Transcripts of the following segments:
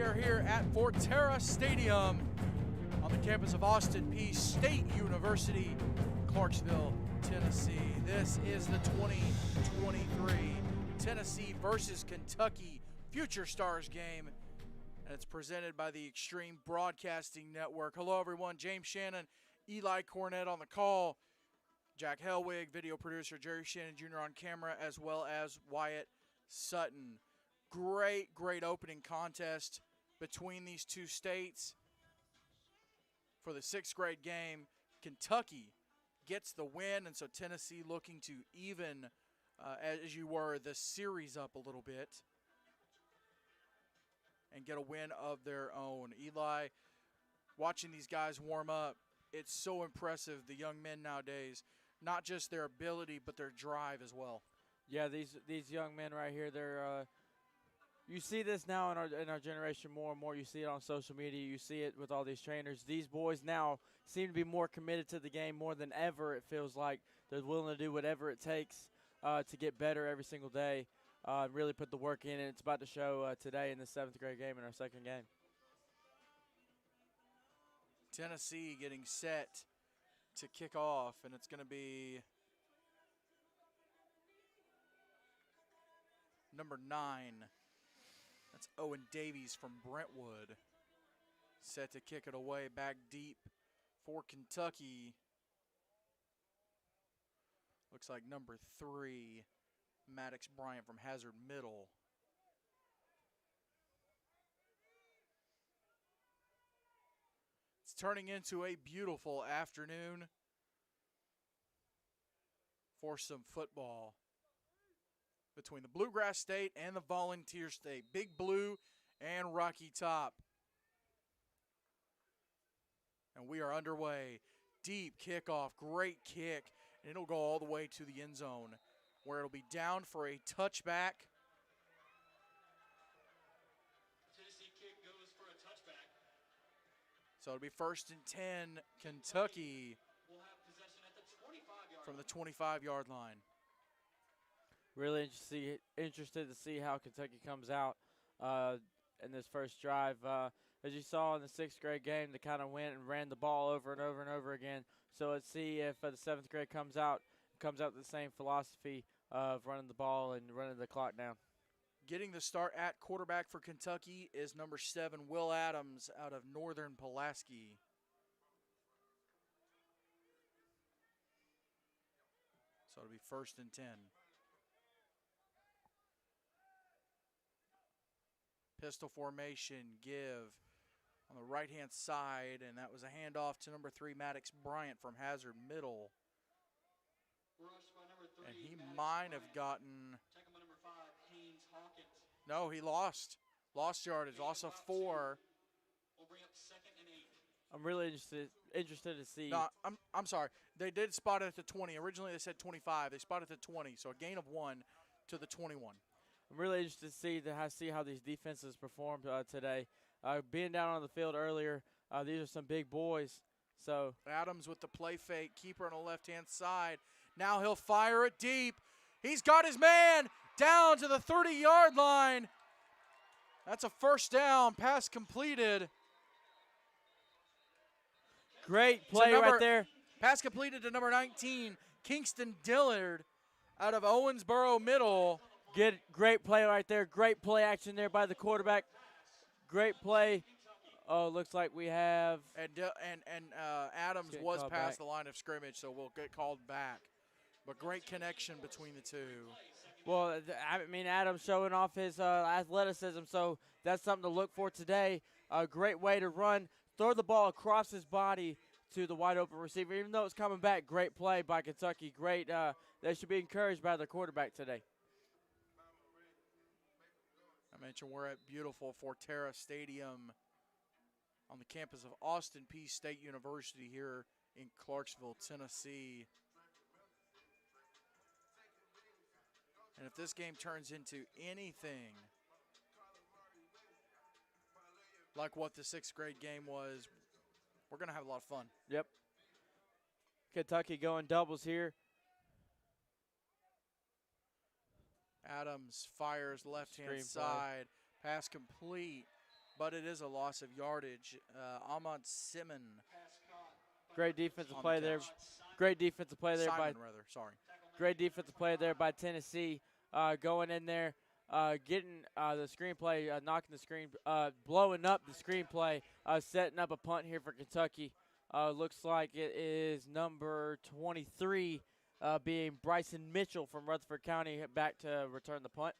We are here at Fortera Stadium on the campus of Austin Peay State University, Clarksville, Tennessee. This is the 2023 Tennessee versus Kentucky Future Stars game, and it's presented by the Extreme Broadcasting Network. Hello, everyone. James Shannon, Eli Cornett on the call, Jack Helwig, video producer Jerry Shannon Jr. on camera, as well as Wyatt Sutton. Great opening contest between these two states for the sixth grade game. Kentucky gets the win, and so Tennessee looking to even, as you were, the series up a little bit and get a win of their own. Eli, watching these guys warm up, it's so impressive, the young men nowadays, not just their ability but their drive as well. Yeah, these young men right here, they're you see this now in our generation more and more. You see it on social media. You see it with all these trainers. These boys now seem to be more committed to the game more than ever. It feels like they're willing to do whatever it takes to get better every single day, really put the work in, and it's about to show today in the seventh grade game in our second game. Tennessee getting set to kick off, and it's going to be number 9. That's Owen Davies from Brentwood, set to kick it away back deep for Kentucky. Looks like number 3, Maddox Bryant from Hazard Middle. It's turning into a beautiful afternoon for some football between the Bluegrass State and the Volunteer State. Big Blue and Rocky Top. And we are underway. Deep kickoff, great kick, and it'll go all the way to the end zone, where it'll be down for a touchback. Tennessee kick goes for a touchback. So it'll be 1st and 10, Kentucky We'll have possession at the 25-yard from the 25-yard line. Really interested to see how Kentucky comes out in this first drive. As you saw in the sixth grade game, they kind of went and ran the ball over and over and over again. So let's see if the seventh grade comes out with the same philosophy of running the ball and running the clock down. Getting the start at quarterback for Kentucky is number 7, Will Adams out of Northern Pulaski. So it'll be 1st and 10. Pistol formation, give on the right-hand side, and that was a handoff to number 3, Maddox Bryant from Hazard Middle. Rush by number 3, And he Maddox might Bryant. have gotten, Tackle by number 5, Haynes Hawkins. no, he lost yardage, loss of 4. We'll bring up 2nd and 8. I'm really interested to see. No, I'm sorry. They did spot it at the 20. Originally they said 25. They spotted it at the 20, so a gain of 1 to the 21. I'm really interested to see how these defenses perform today. Being down on the field earlier, these are some big boys. So Adams with the play fake, keeper on the left-hand side. Now he'll fire it deep. He's got his man down to the 30-yard line. That's a first down, pass completed. great play right there. Pass completed to number 19, Kingston Dillard out of Owensboro Middle. Great play right there. Great play action there by the quarterback. Great play. Oh, looks like we have. And Adams was past the line of scrimmage, so we'll get called back. But great connection between the two. Well, I mean, Adams showing off his athleticism, so that's something to look for today. A great way to run, throw the ball across his body to the wide open receiver. Even though it's coming back, great play by Kentucky. Great. They should be encouraged by their quarterback today. I mentioned we're at beautiful Fortera Stadium on the campus of Austin Peay State University here in Clarksville, Tennessee. And if this game turns into anything like what the sixth grade game was, we're going to have a lot of fun. Yep. Kentucky going doubles here. Adams fires left-hand side. Pass complete. but it is a loss of yardage. Ahmad Simon. Great defensive On the play there. catch. Great defensive play there by Simon, rather. Sorry. great defensive play there by Tennessee. Going in there, getting the screenplay, knocking the screen, blowing up the screenplay, setting up a punt here for Kentucky. Looks like it is number 23, being Bryson Mitchell from Rutherford County, back to return the punt.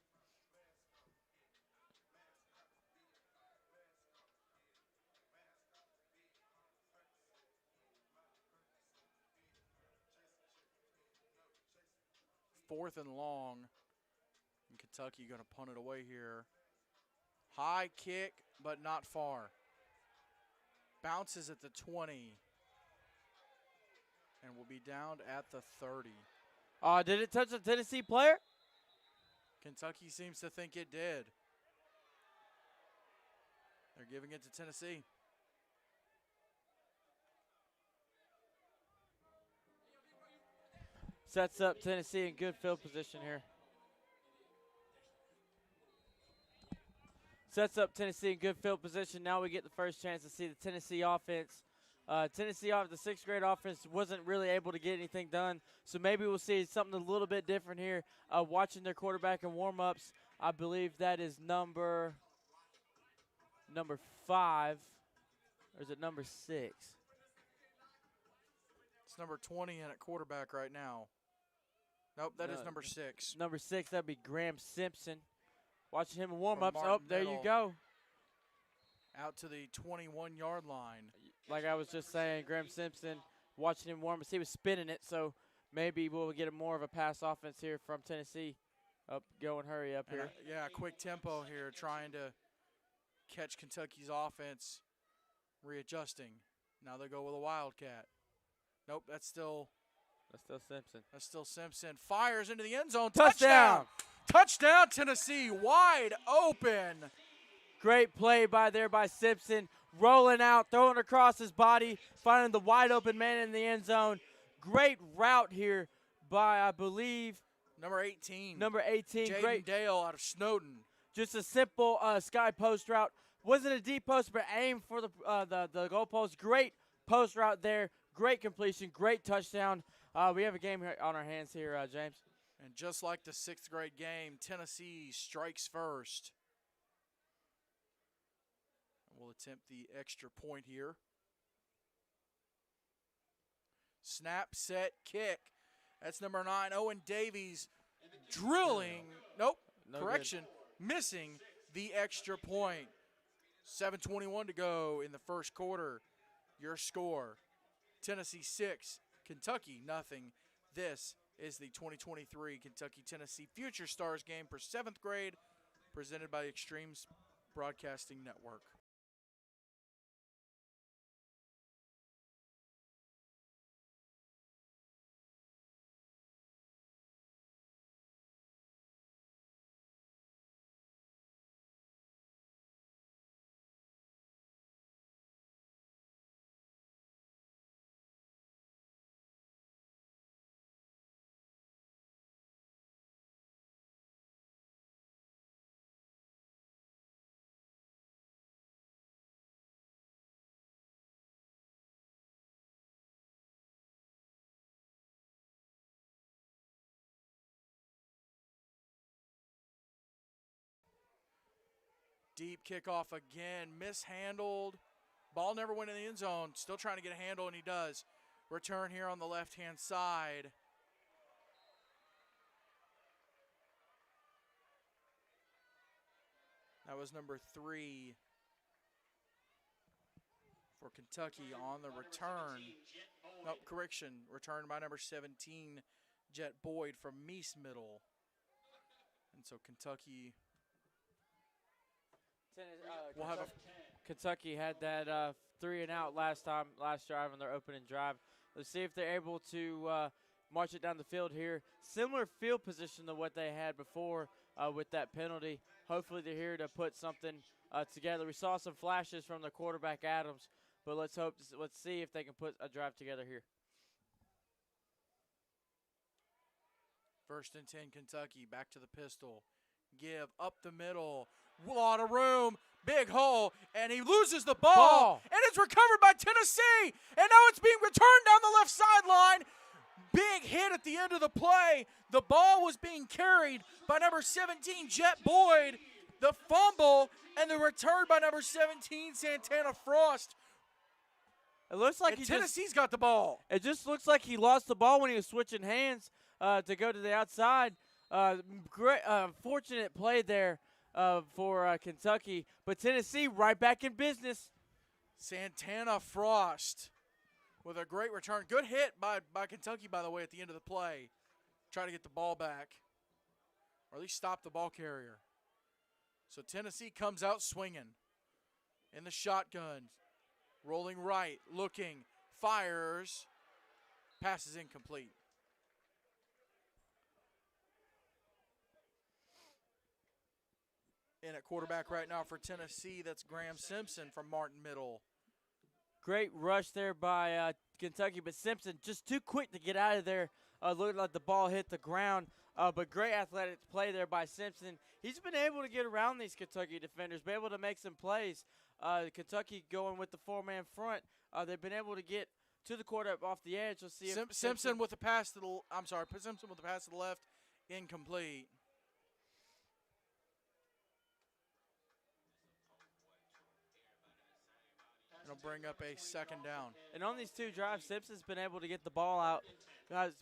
Fourth and long. And Kentucky going to punt it away here. High kick, but not far. Bounces at the 20. And will be down at the 30. Did it touch a Tennessee player? Kentucky seems to think it did. They're giving it to Tennessee. Sets up Tennessee in good field position here. Sets up Tennessee in good field position. Now we get the first chance to see the Tennessee offense. The sixth grade offense wasn't really able to get anything done, so maybe we'll see something a little bit different here. Watching their quarterback in warm-ups, I believe that is number 5, or is it number 6? It's number 20 in at quarterback right now. Nope, that is number 6. Number 6, that'd be Graham Simpson. Watching him in warm-ups. Martin Oh, there you Middle. go. Out to the 21-yard line. Like I was just saying, Graham Simpson, watching him warm-ups, he was spinning it, so maybe we'll get more of a pass offense here from Tennessee. Hurry up here. Quick tempo here, trying to catch Kentucky's offense, readjusting. Now they go with a Wildcat. Nope, that's still Simpson. That's still Simpson. Fires into the end zone. Touchdown! Touchdown, Tennessee. Wide open. Great play by Simpson. Rolling out, throwing across his body, finding the wide open man in the end zone. Great route here by, I believe, Number 18. Jaden Great. Dale out of Snowden. Just a simple sky post route. Wasn't a deep post, but aimed for the goal post. Great post route there. Great completion. Great touchdown. We have a game here on our hands here, James. And just like the sixth grade game, Tennessee strikes first. We'll attempt the extra point here. Snap, set, kick. That's number 9, Owen Davies, drilling. Nope, correction, missing the extra point. 7:21 to go in the first quarter. Your score, Tennessee 6, Kentucky nothing. This is the 2023 Kentucky-Tennessee Future Stars game for 7th grade, presented by Extremes Broadcasting Network. Deep kickoff again, mishandled. Ball never went in the end zone. Still trying to get a handle, and he does. Return here on the left-hand side. That was number 3 for Kentucky on the return. Nope, correction. Returned by number 17, Jet Boyd from Meese Middle. And so Kentucky will have a Kentucky had that 3-and-out last drive on their opening drive. Let's see if they're able to march it down the field here. Similar field position to what they had before with that penalty. Hopefully they're here to put something together. We saw some flashes from the quarterback Adams, but let's see if they can put a drive together here. 1st and 10 Kentucky, back to the pistol. Give up the middle. A lot of room. Big hole. And he loses the ball. And it's recovered by Tennessee. And now it's being returned down the left sideline. Big hit at the end of the play. The ball was being carried by number 17, Jet Boyd. The fumble and the return by number 17, Santana Frost. It looks like and Tennessee's got the ball. It just looks like he lost the ball when he was switching hands to go to the outside. Great, fortunate play there for Kentucky, but Tennessee right back in business. Santana Frost with a great return. Good hit by Kentucky, by the way, at the end of the play. Try to get the ball back, or at least stop the ball carrier. So Tennessee comes out swinging in the shotgun. Rolling right, looking, fires, passes incomplete. In at quarterback right now for Tennessee, that's Graham Simpson from Martin Middle. Great rush there by Kentucky, but Simpson just too quick to get out of there. Looked like the ball hit the ground, but great athletic play there by Simpson. He's been able to get around these Kentucky defenders, been able to make some plays. Kentucky going with the four-man front. They've been able to get to the quarterback off the edge. Let's see if Simpson with the pass to the Simpson with the pass to the left, incomplete. It'll bring up a second down. And on these two drives, Simpson's been able to get the ball out.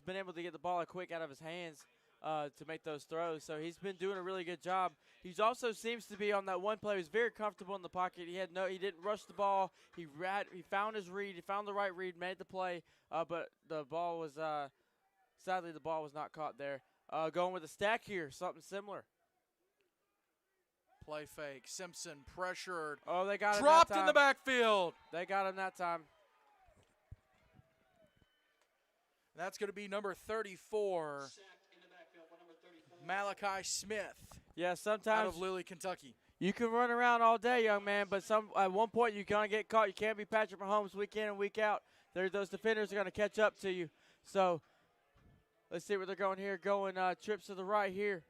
Been able to get the ball quick out of his hands to make those throws. So he's been doing a really good job. He's also seems to be on that one play. He was very comfortable in the pocket. He didn't rush the ball. He found his read. He found the right read, made the play. But the ball was sadly the ball was not caught there. Going with a stack here, something similar. Play fake. Simpson pressured. Oh, they got him dropped that time. In the backfield. They got him that time. That's going to be number 34, Malachi Smith. Yeah, sometimes out of Lilly, Kentucky. You can run around all day, young man, but at one point you're going to get caught. You can't be Patrick Mahomes week in and week out. Those defenders are going to catch up to you. So let's see where they're going here. Going trips to the right here.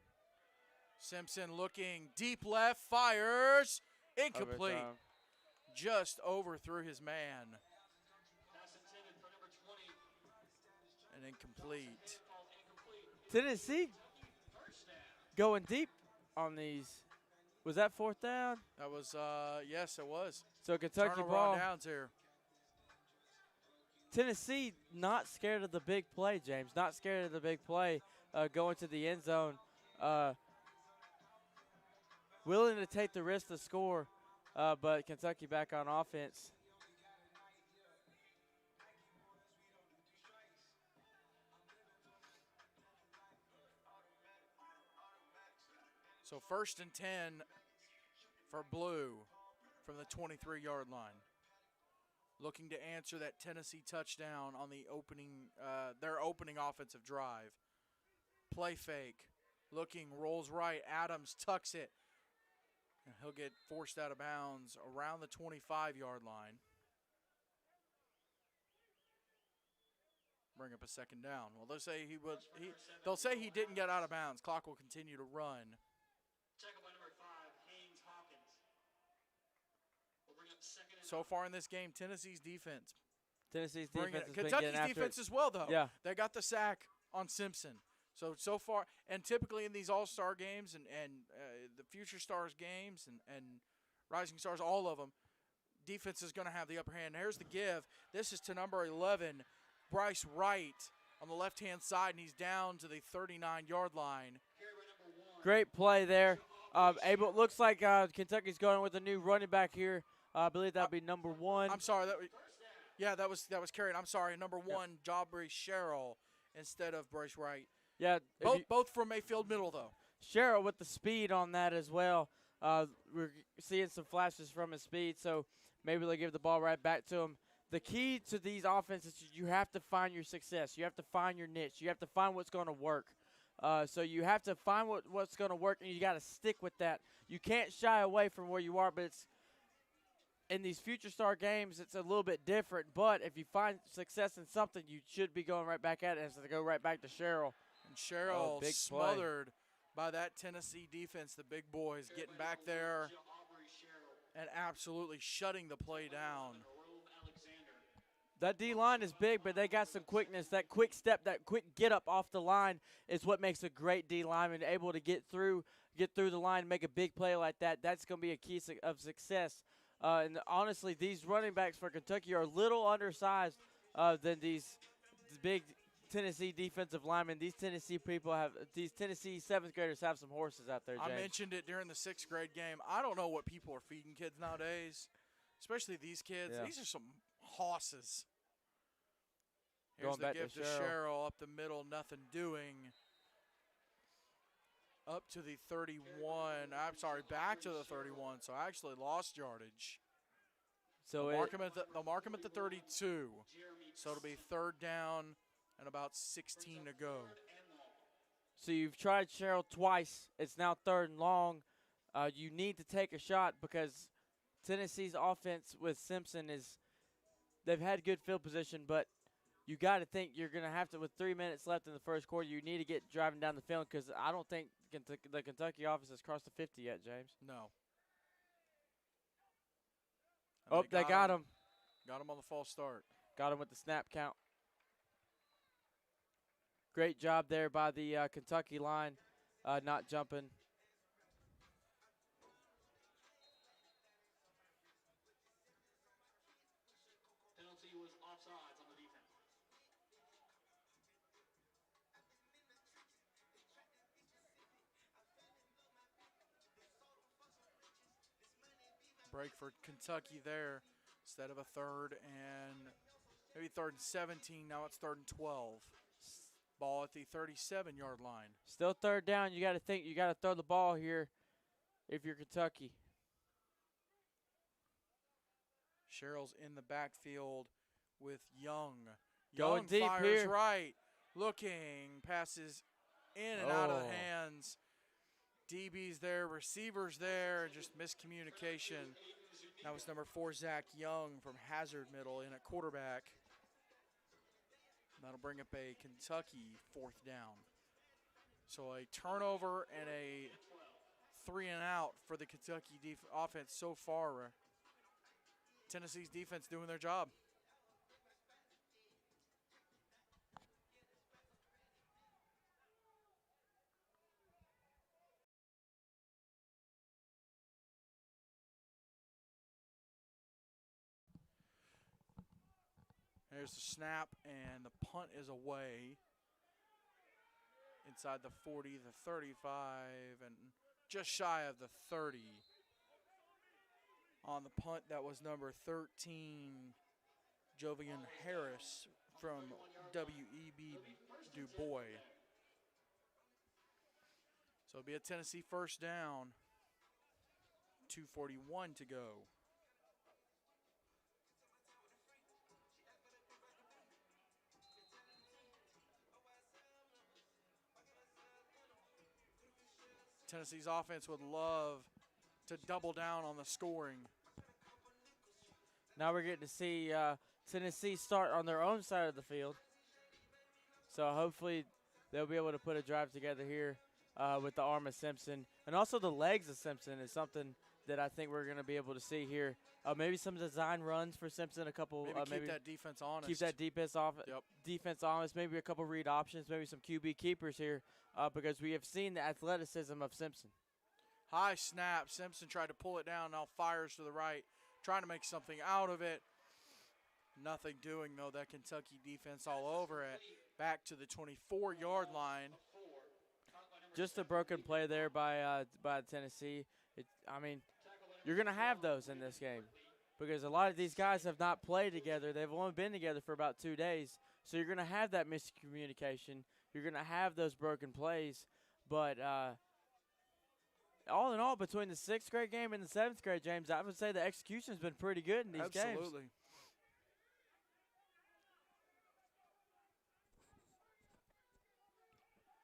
Simpson looking deep left, fires, incomplete. Just overthrew his man. And incomplete. Tennessee going deep on these. Was that fourth down? That was, yes, it was. So Kentucky Turnover ball. on downs here. Tennessee not scared of the big play, James. Not scared of the big play going to the end zone. Willing to take the risk to score, but Kentucky back on offense. So 1st and 10 for Blue from the 23-yard line. Looking to answer that Tennessee touchdown on the their opening offensive drive. Play fake. Looking, rolls right. Adams tucks it. And he'll get forced out of bounds around the 25-yard line. Bring up a second down. Well, they'll say he didn't get out of bounds. Clock will continue to run. So far in this game, Tennessee's defense. Tennessee's defense has been Kentucky's getting after defense it. as well, though. Yeah. They got the sack on Simpson. So far, and typically in these All-Star games and the Future Stars games and Rising Stars, all of them, defense is going to have the upper hand. Here's the give. This is to number 11, Bryce Wright on the left-hand side, and he's down to the 39-yard line. Great play there. It looks like Kentucky's going with a new running back here. I believe that would be number 1. I'm sorry. That was carried. I'm sorry. Number 1, Jabri Sherrill instead of Bryce Wright. Yeah, both from Mayfield Middle, though. Sherrill with the speed on that as well. We're seeing some flashes from his speed, so maybe they'll give the ball right back to him. The key to these offenses is you have to find your success. You have to find your niche. You have to find what's going to work. So you have to find what's going to work, and you got to stick with that. You can't shy away from where you are, but in these Future Star games, it's a little bit different. But if you find success in something, you should be going right back at it, and so to go right back to Sherrill. And Sherrill big smothered by that Tennessee defense, the big boys getting back there and absolutely shutting the play down. That D-line is big, but they got some quickness. That quick step, that quick get up off the line is what makes a great D-lineman able to get through the line, make a big play like that. That's going to be a key of success. And honestly, these running backs for Kentucky are a little undersized than these big Tennessee defensive linemen. These Tennessee seventh graders have some horses out there, James. I mentioned it during the sixth grade game. I don't know what people are feeding kids nowadays, especially these kids. Yeah. These are some horses. Here's Going the back gift to to Cheryl. Cheryl up the middle, nothing doing. Up to the 31. I'm sorry, back to the 31. So I actually lost yardage. So They'll mark him at the 32. So it'll be third down and about 16 to go. So you've tried Cheryl twice. It's now third and long. You need to take a shot because Tennessee's offense with Simpson they've had good field position, but you got to think you're going to have to, with 3 minutes left in the first quarter, you need to get driving down the field because I don't think the Kentucky offense has crossed the 50 yet, James. No. And they got him. Got him on the false start. Got him with the snap count. Great job there by the Kentucky line, not jumping. Penalty was offsides on the defense. Break for Kentucky there instead of a third and maybe third and 17. Now it's third and 12. Ball at the 37-yard line. Still third down. You got to think you got to throw the ball here if you're Kentucky. Cheryl's in the backfield with Young. Going Young deep fires here. right. Looking. Passes in and out of the hands. DB's there. Receivers there. Just miscommunication. That was number 4, Zach Young from Hazard Middle in at quarterback. That'll bring up a Kentucky fourth down. So a turnover and a 3-and-out for the Kentucky offense so far. Tennessee's defense doing their job. There's the snap, and the punt is away. Inside the 40, the 35, and just shy of the 30. On the punt, that was number 13, Jovian Harris from W.E.B. Du Bois. So it'll be a Tennessee first down. 2:41 to go. Tennessee's offense would love to double down on the scoring. Now we're getting to see Tennessee start on their own side of the field. So hopefully they'll be able to put a drive together here with the arm of Simpson. And also the legs of Simpson is something that I think we're going to be able to see here. Maybe some design runs for Simpson, a couple. Maybe keep that defense honest. Keep that defense honest. Maybe a couple read options, maybe some QB keepers here because we have seen the athleticism of Simpson. High snap. Simpson tried to pull it down. Now fires to the right, trying to make something out of it. Nothing doing, though. That Kentucky defense all over it. Back to the 24-yard line. Just a broken play there by Tennessee. You're going to have those in this game because a lot of these guys have not played together. They've only been together for about 2 days. So you're going to have that miscommunication. You're going to have those broken plays. But all in all, between the 6th grade game and the 7th grade, James, I would say the execution has been pretty good in these games. Absolutely.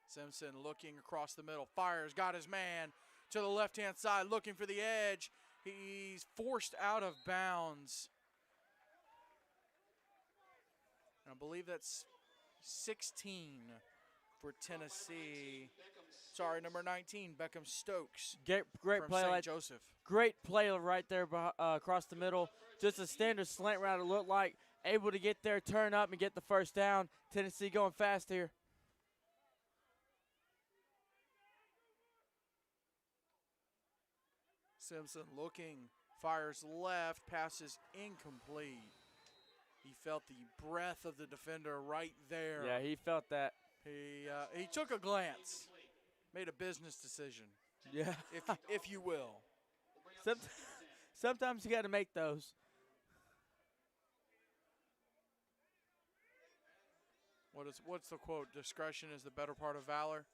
Simpson looking across the middle. Fires, got his man to the left-hand side, looking for the edge. He's forced out of bounds. And I believe that's 16 for Tennessee. Sorry, number 19, Beckham Stokes Great from play, St. Joseph. great play right there across the middle. Just a standard slant route. It looked like able to get there, turn up, and get the first down. Tennessee going fast here. Simpson looking, fires left, passes incomplete. He felt the breath of the defender right there. Yeah, he felt that. He took a glance, made a business decision, Yeah. if you will. Sometimes you got to make those. What's the quote? Discretion is the better part of valor.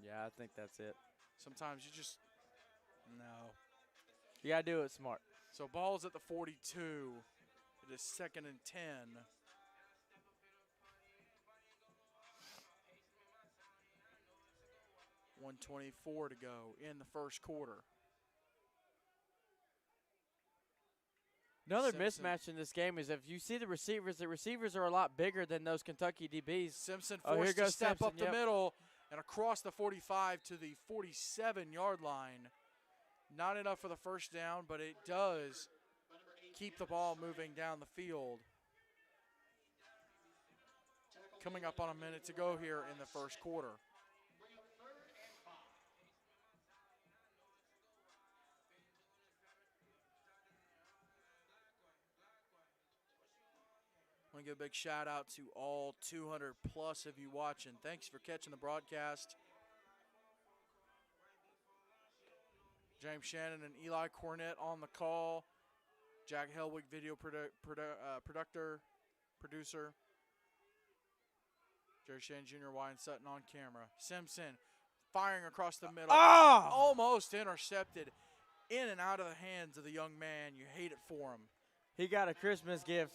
Yeah, I think that's it. Sometimes you just no. You got to do it smart. So ball's at the 42. It is 2nd and 10. .124 to go in the first quarter. Another Simpson. mismatch in this game is if you see the receivers are a lot bigger than those Kentucky DBs. Simpson Oh, here forced to goes step Simpson, up the yep. middle and across the 45 to the 47-yard line. Not enough for the first down, but it does keep the ball moving down the field. Coming up on a minute to go here in the first quarter. I want to give a big shout out to all 200 plus of you watching. Thanks for catching the broadcast. James Shannon and Eli Cornett on the call. Jack Helwig, video producer. Jerry Shannon Jr., Wyan Sutton on camera. Simpson firing across the middle. Oh! Almost intercepted. In and out of the hands of the young man. You hate it for him. He got a Christmas gift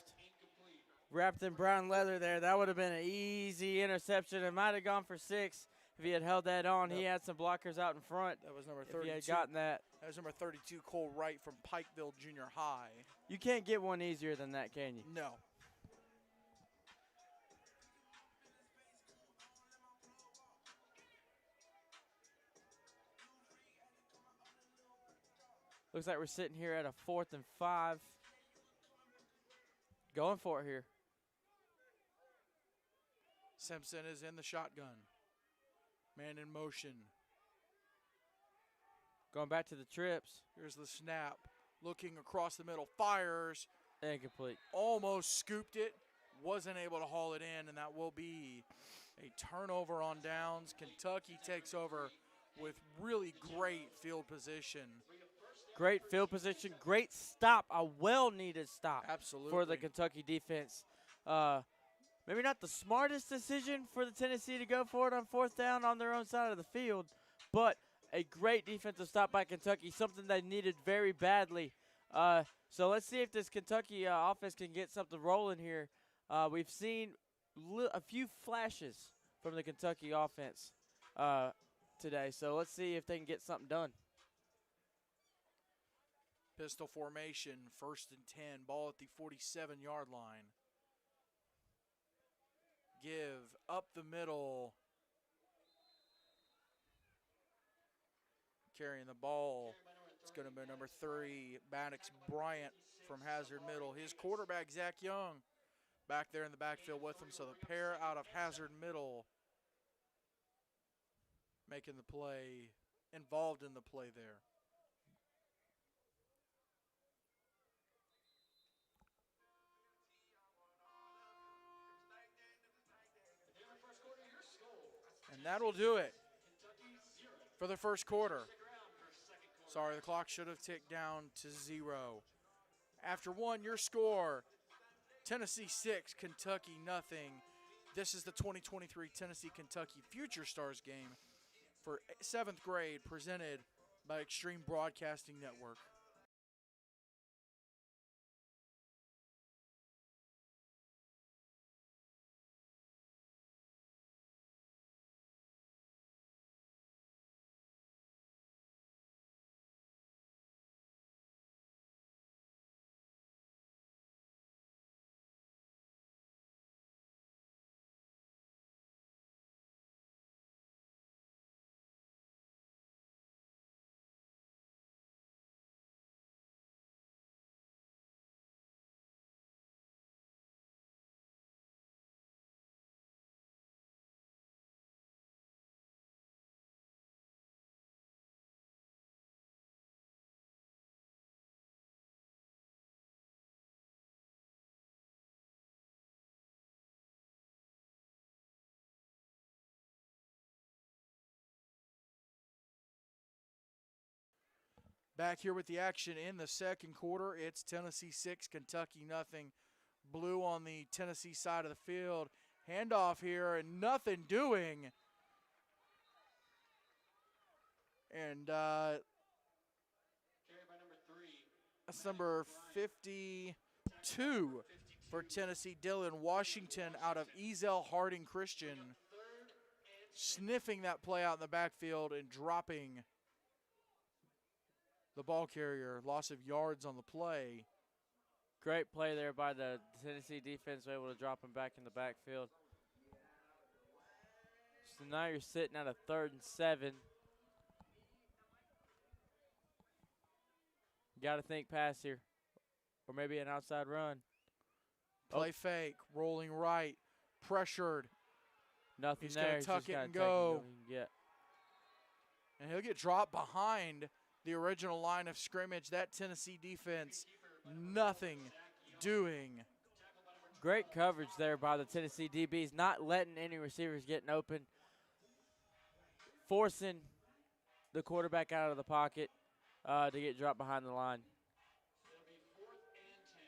wrapped in brown leather there. That would have been an easy interception. It might have gone for 6 if he had held that on. Yep. He had some blockers out in front. That was number If 32. he had gotten that. That was number 32, Cole Wright from Pikeville Junior High. You can't get one easier than that, can you? No. Looks like we're sitting here at a 4th and 5. Going for it here. Simpson is in the shotgun. Man in motion. Going back to the trips. Here's the snap. Looking across the middle. Fires. Incomplete. Almost scooped it. Wasn't able to haul it in, and that will be a turnover on downs. Kentucky takes over with really great field position. Great field position. Great stop. A well-needed stop. Absolutely. For the Kentucky defense. Maybe not the smartest decision for the Tennessee to go for it on 4th down on their own side of the field, but a great defensive stop by Kentucky, something they needed very badly. So let's see if this Kentucky offense can get something rolling here. We've seen a few flashes from the Kentucky offense today, so let's see if they can get something done. Pistol formation, 1st and 10. Ball at the 47-yard line. Give up the middle. Carrying the ball. It's going to be number 3, Maddox Bryant from Hazard Middle. His quarterback, Zach Young, back there in the backfield with him. So the pair out of Hazard Middle making the play, involved in the play there. And that'll do it for the first quarter. Sorry, the clock should have ticked down to 0. After 1, your score, Tennessee 6, Kentucky nothing. This is the 2023 Tennessee-Kentucky Future Stars game for 7th grade, presented by Extreme Broadcasting Network. Back here with the action in the second quarter. It's Tennessee 6, Kentucky nothing. Blue on the Tennessee side of the field. Handoff here and nothing doing. And Carried by number 3. that's number 52 for Tennessee, Dylan Washington out of Ezel Harding Christian. Sniffing that play out in the backfield and dropping the ball carrier. Loss of yards on the play. Great play there by the Tennessee defense, able to drop him back in the backfield. So now you're sitting at a 3rd and 7. You got to think pass here, or maybe an outside run. Play fake, rolling right, pressured. Nothing He's there. gonna He's tuck just it gotta and take go. Yeah. And he'll get dropped behind the original line of scrimmage. That Tennessee defense, nothing doing. Great coverage there by the Tennessee DBs, not letting any receivers getting open, forcing the quarterback out of the pocket to get dropped behind the line.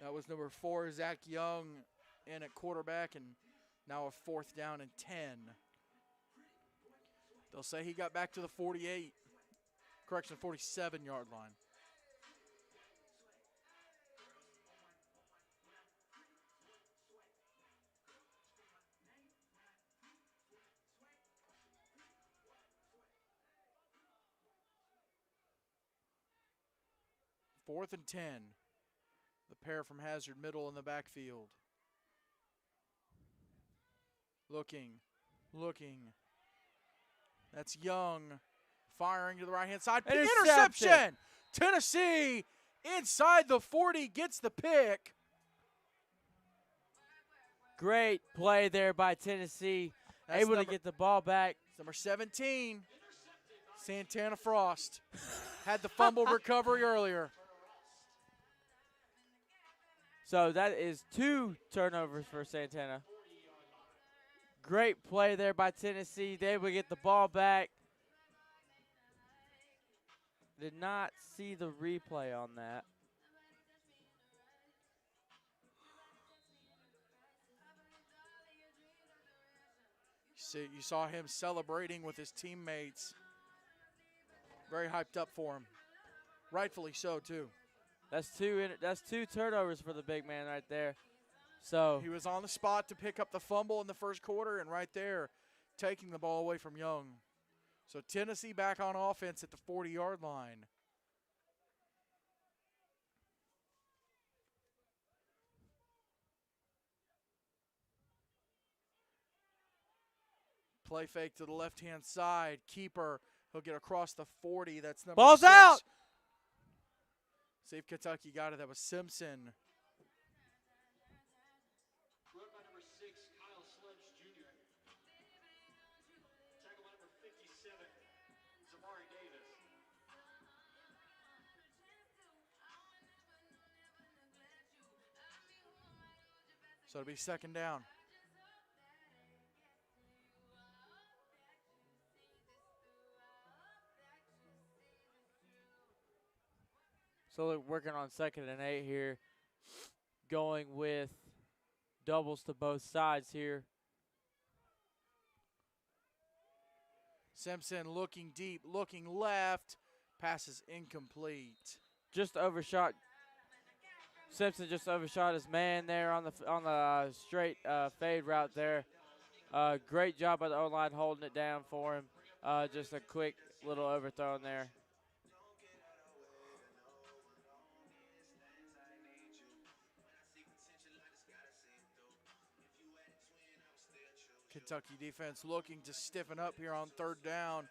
That was number 4, Zach Young, in at quarterback, and now a 4th down and 10. They'll say he got back to the 48, 47-yard line. Fourth and 10. The pair from Hazard middle in the backfield. Looking. That's Young firing to the right-hand side. Interception! Tennessee inside the 40 gets the pick. Great play there by Tennessee, That's able to get the ball back. Number 17, Santana Frost. Had the fumble recovery earlier. So that is 2 turnovers for Santana. Great play there by Tennessee. They will get the ball back. Did not see the replay on that. You saw him celebrating with his teammates. Very hyped up for him. Rightfully so, too. That's two turnovers for the big man right there. So he was on the spot to pick up the fumble in the first quarter, and right there, taking the ball away from Young. So Tennessee back on offense at the 40-yard line. Play fake to the left-hand side. Keeper, he'll get across the 40. That's number Ball's 6. out. See if Kentucky got it. That was Simpson. Brought by number 6, Kyle Sledge Jr. Tackle by number 57, Zamari Davis. So it'll be 2nd down. So they're working on 2nd and 8 here. Going with doubles to both sides here. Simpson looking deep, looking left. Pass is incomplete. Just overshot. Simpson just overshot his man there on the straight fade route there. Great job by the O-line holding it down for him. Just a quick little overthrow in there. Kentucky defense looking to stiffen up here on 3rd down.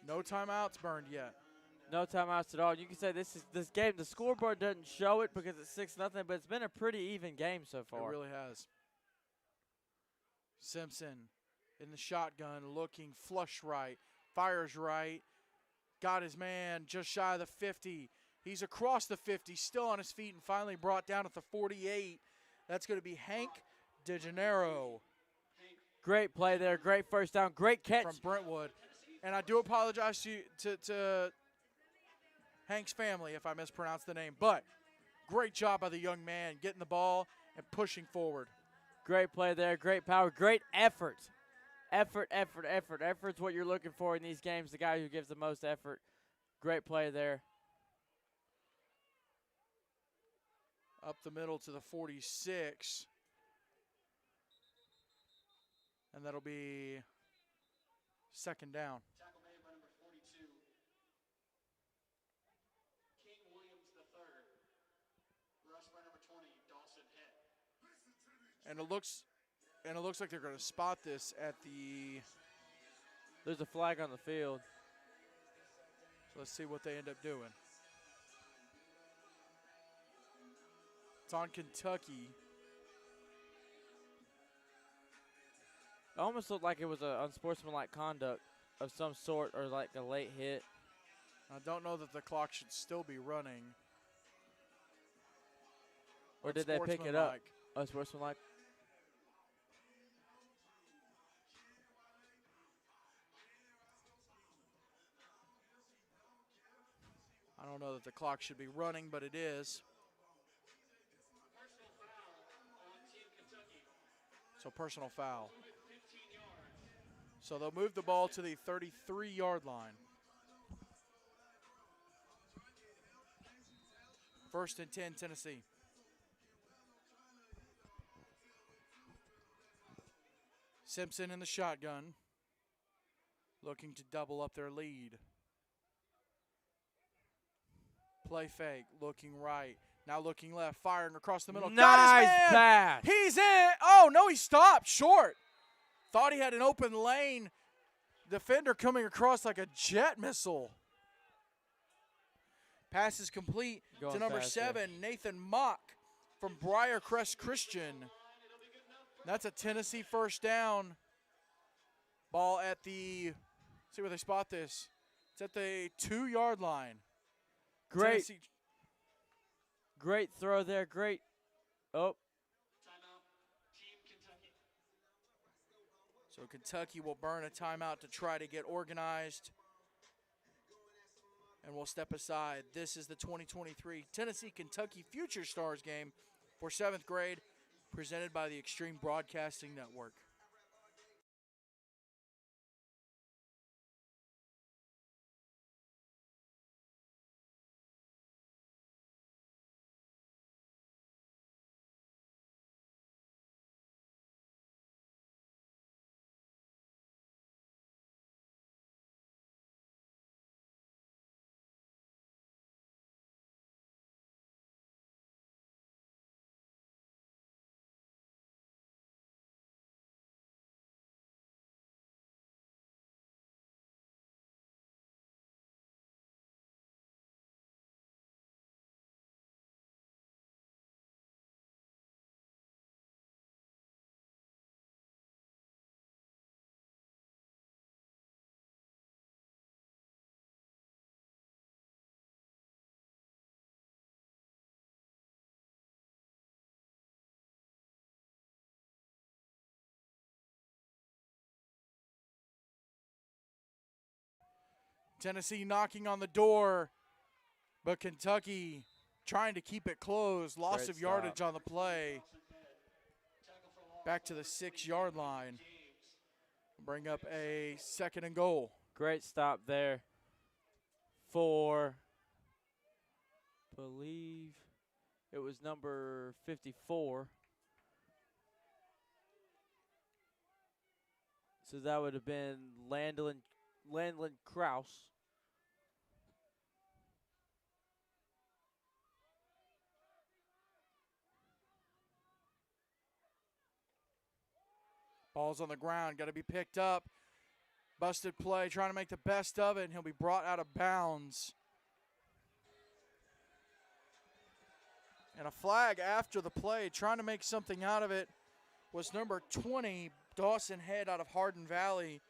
No timeouts burned yet. No timeouts at all. You can say this game, the scoreboard doesn't show it because it's 6-0, but it's been a pretty even game so far. It really has. Simpson in the shotgun looking flush right, fires right, got his man just shy of the 50. He's across the 50, still on his feet, and finally brought down at the 48. That's going to be Hank DeGennaro. Great play there, great first down, great catch. From Brentwood. And I do apologize to Hanks family, if I mispronounce the name. But great job by the young man getting the ball and pushing forward. Great play there, great power, great effort. Effort. Effort's what you're looking for in these games, the guy who gives the most effort. Great play there. Up the middle to the 46. And that'll be second down. Tackle made by number 42. King Williams III. Rush by number 20, Dawson Head. And it looks like they're going to spot this at the. There's a flag on the field. So let's see what they end up doing. It's on Kentucky. It almost looked like it was an unsportsmanlike conduct of some sort or like a late hit. I don't know that the clock should still be running. Or did they pick it up? Unsportsmanlike? I don't know that the clock should be running, but it is. Personal foul on Team Kentucky. So personal foul. Move it 15 yards. So they'll move the ball to the 33-yard line. First and 10, Tennessee. Simpson in the shotgun, looking to double up their lead. Play fake, looking right, now looking left, firing across the middle. Got his Nice man. pass. He's in. Oh, no, he stopped short. Thought he had an open lane. Defender coming across like a jet missile. Pass is complete Going to number fast 7, Nathan Mock from Briarcrest Christian. That's a Tennessee first down. Ball at the, see where they spot this. It's at the 2-yard line. Great. Tennessee, Great throw there. Great. Oh, Timeout. Team Kentucky. so Kentucky will burn a timeout to try to get organized. And we'll step aside. This is the 2023 Tennessee-Kentucky Future Stars game for 7th grade, presented by the Extreme Broadcasting Network. Tennessee knocking on the door, but Kentucky trying to keep it closed. Loss Great of yardage stop. on the play. Back to the 6-yard line. Bring up a 2nd and goal. great stop there for, believe it was number 54. So that would have been Landon Krause. Ball's on the ground, got to be picked up. Busted play, trying to make the best of it, and he'll be brought out of bounds. And a flag after the play, trying to make something out of it, was number 20, Dawson Head out of Hardin Valley.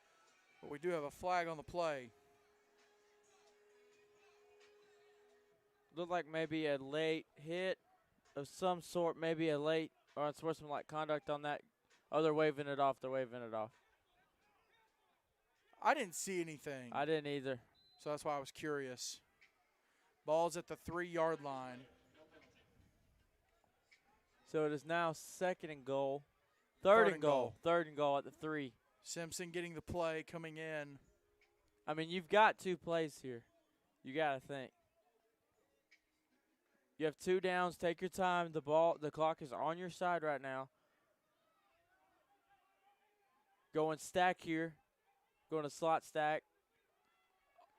But we do have a flag on the play. Looked like maybe a late hit of some sort, maybe a late or unsportsmanlike conduct on that. Oh, they're waving it off. They're waving it off. I didn't see anything, I didn't either. so that's why I was curious. Ball's at the 3-yard line. So it is now 2nd and goal. Third and goal. 3rd and goal at the 3. Simpson getting the play, coming in. I mean, you've got 2 plays here. You got to think. You have 2 downs. Take your time. The clock is on your side right now. Going stack here. Going to slot stack.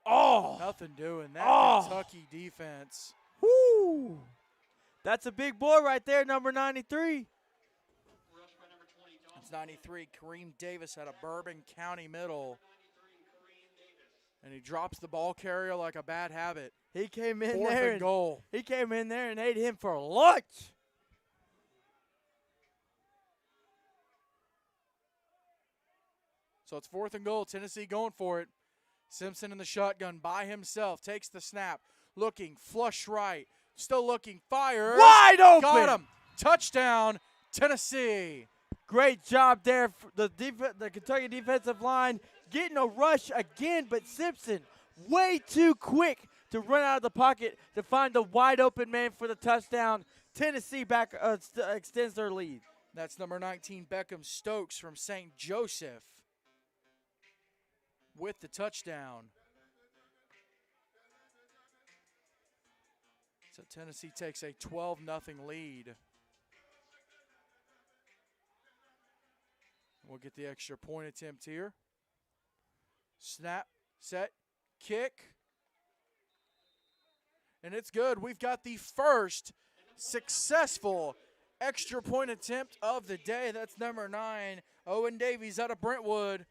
Oh! Nothing doing. That Kentucky defense. Woo! That's a big boy right there, number 93. It's 93. Kareem Davis out of Bourbon County Middle. And he drops the ball carrier like a bad habit. He came in 4th there and goal. He came in there and ate him for lunch. So it's 4th and goal. Tennessee going for it. Simpson in the shotgun by himself. Takes the snap. Looking. Flush right. Still looking. Fires. Wide open. Got him. Touchdown, Tennessee. Great job there. The Kentucky defensive line getting a rush again, but Simpson way too quick to run out of the pocket to find the wide open man for the touchdown. Tennessee back extends their lead. That's number 19, Beckham Stokes from St. Joseph with the touchdown. So Tennessee takes a 12-0 lead. We'll get the extra point attempt here. Snap, set, kick. And it's good. We've got the first successful extra point attempt of the day. That's number 9, Owen Davies out of Brentwood.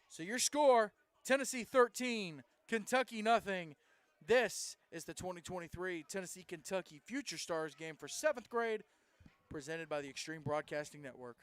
So your score, Tennessee 13, Kentucky nothing. This is the 2023 Tennessee-Kentucky Future Stars game for 7th grade, presented by the Extreme Broadcasting Network.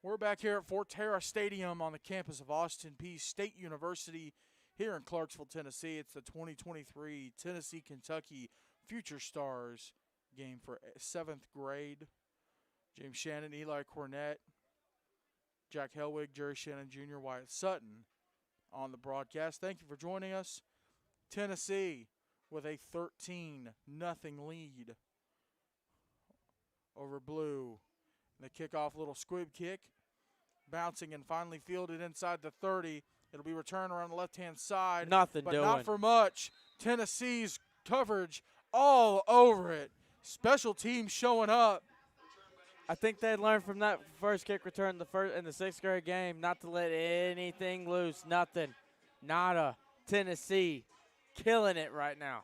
We're back here at Fortera Stadium on the campus of Austin Peay State University here in Clarksville, Tennessee. It's the 2023 Tennessee-Kentucky Future Stars game for 7th grade. James Shannon, Eli Cornett, Jack Helwig, Jerry Shannon Jr., Wyatt Sutton on the broadcast. Thank you for joining us. Tennessee with a 13-0 lead over Blue. And the kickoff, little squib kick, bouncing and finally fielded inside the 30. It'll be returned around the left-hand side. Nothing but doing. Not for much. Tennessee's coverage all over it. Special teams showing up. I think they learned from that first kick return in the 6th grade game not to let anything loose. Nothing. Nada. Tennessee killing it right now.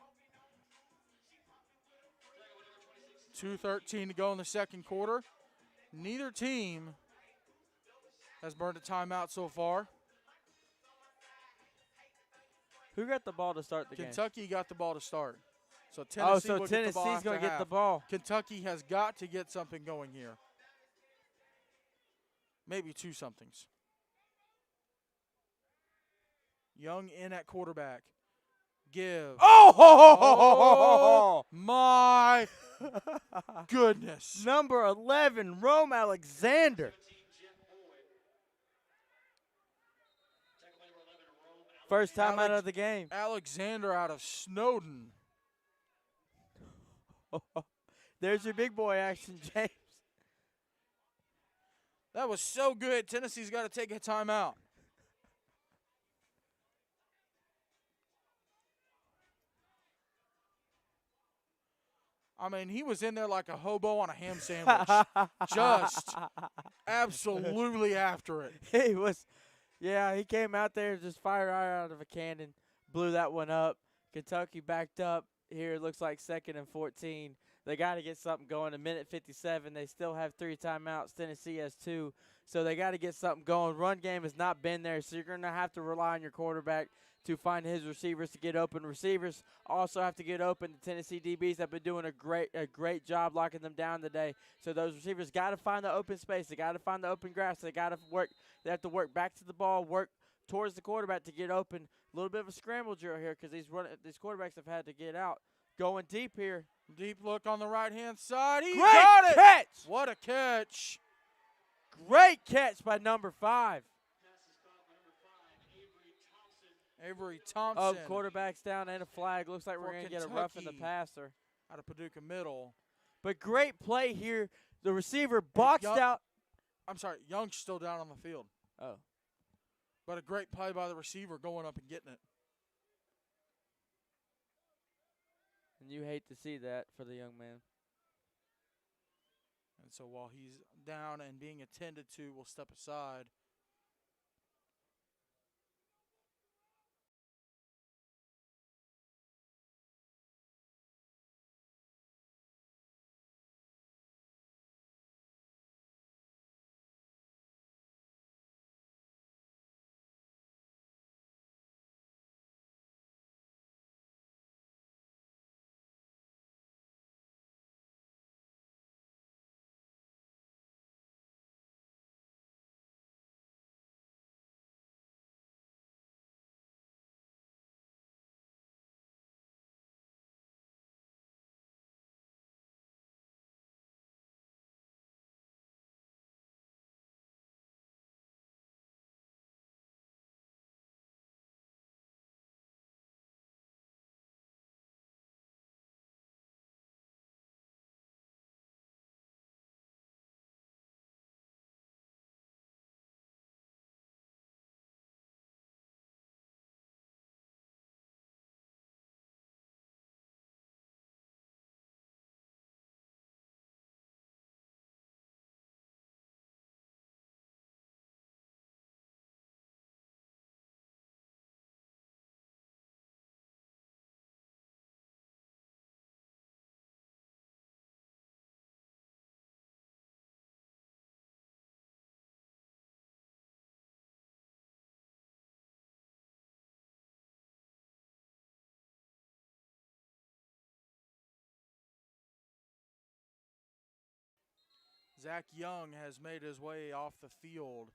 2:13 to go in the second quarter. Neither team has burned a timeout so far. Who got the ball to start the game? Kentucky got the ball to start. So Tennessee will get the ball Tennessee's going to get the ball. Kentucky has got to get something going here. Maybe 2 somethings. Young in at quarterback. Give. Oh, my goodness. Number 11, Rome Alexander. First time out of the game. Alexander out of Snowden. There's your big boy action, James. That was so good. Tennessee's got to take a timeout. I mean, he was in there like a hobo on a ham sandwich. Just absolutely after it. He was, yeah, he came out there, just fired right out of a cannon, blew that one up. Kentucky backed up. Here it looks like 2nd and 14. They got to get something going. A minute 57. They still have 3 timeouts. Tennessee has 2. So they got to get something going. Run game has not been there, so you're going to have to rely on your quarterback to find his receivers to get open. Receivers also have to get open. The Tennessee DBs have been doing a great job locking them down today. So those receivers got to find the open space. They got to find the open grass. They got to work. They have to work back to the ball, work towards the quarterback to get open. A little bit of a scramble drill here because these quarterbacks have had to get out. Going deep here. Deep look on the right-hand side. He Great got it. catch. What a catch. Great catch by number 5. Avery Thompson. Oh, quarterback's down and a flag. Looks like we're going to get a rough in the Kentucky. passer. Out of Paducah Middle. But great play here. The receiver boxed out. I'm sorry, Young's still down on the field. Oh. But a great play by the receiver going up and getting it. And you hate to see that for the young man. And so while he's down and being attended to, we'll step aside. Zach Young has made his way off the field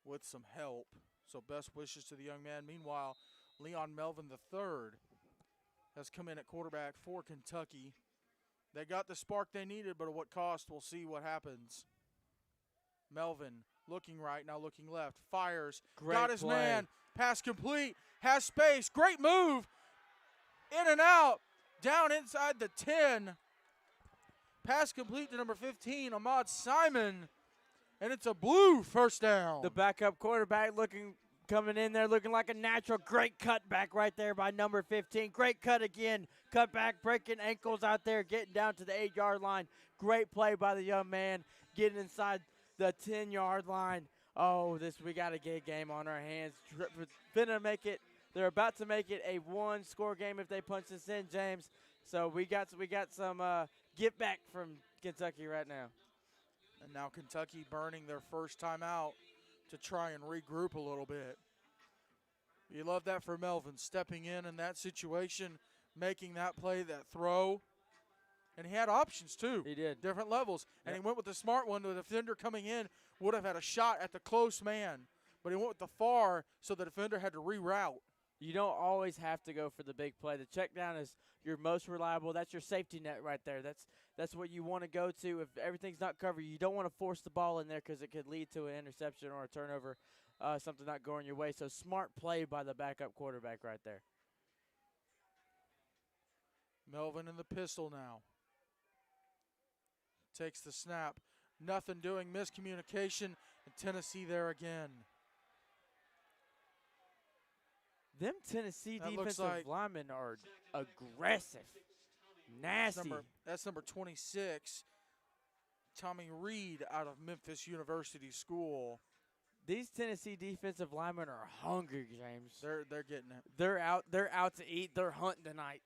with some help. So best wishes to the young man. Meanwhile, Leon Melvin III has come in at quarterback for Kentucky. They got the spark they needed, but at what cost? We'll see what happens. Melvin looking right, now looking left. Fires. Great got his play. man. Pass complete. Has space. Great move. In and out. Down inside the 10. Pass complete to number 15, Ahmad Simon. And it's a blue first down. The backup quarterback coming in there looking like a natural. Great cutback right there by number 15. Great cut again. Cutback, breaking ankles out there, getting down to the 8-yard line. Great play by the young man, getting inside the 10-yard line. Oh, we got a good game on our hands. They're about to make it a one-score game if they punch this in, James. So we got some get back from Kentucky right now. And now Kentucky burning their first time out to try and regroup a little bit. You love that for Melvin, stepping in that situation, making that play, that throw. And he had options, too. He did. Different levels. And Yep. he went with the smart one. The defender coming in would have had a shot at the close man. But he went with the far, so the defender had to reroute. You don't always have to go for the big play. The check down is your most reliable. That's your safety net right there. That's what you want to go to. If everything's not covered, you don't want to force the ball in there because it could lead to an interception or a turnover, something not going your way. So smart play by the backup quarterback right there. Melvin in the pistol now. Takes the snap. Nothing doing. Miscommunication. And Tennessee there again. Them Tennessee That looks defensive like linemen are aggressive, nasty. That's number 26, Tommy Reed out of Memphis University School. These Tennessee defensive linemen are hungry, James. They're getting it. They're out to eat. They're hunting tonight.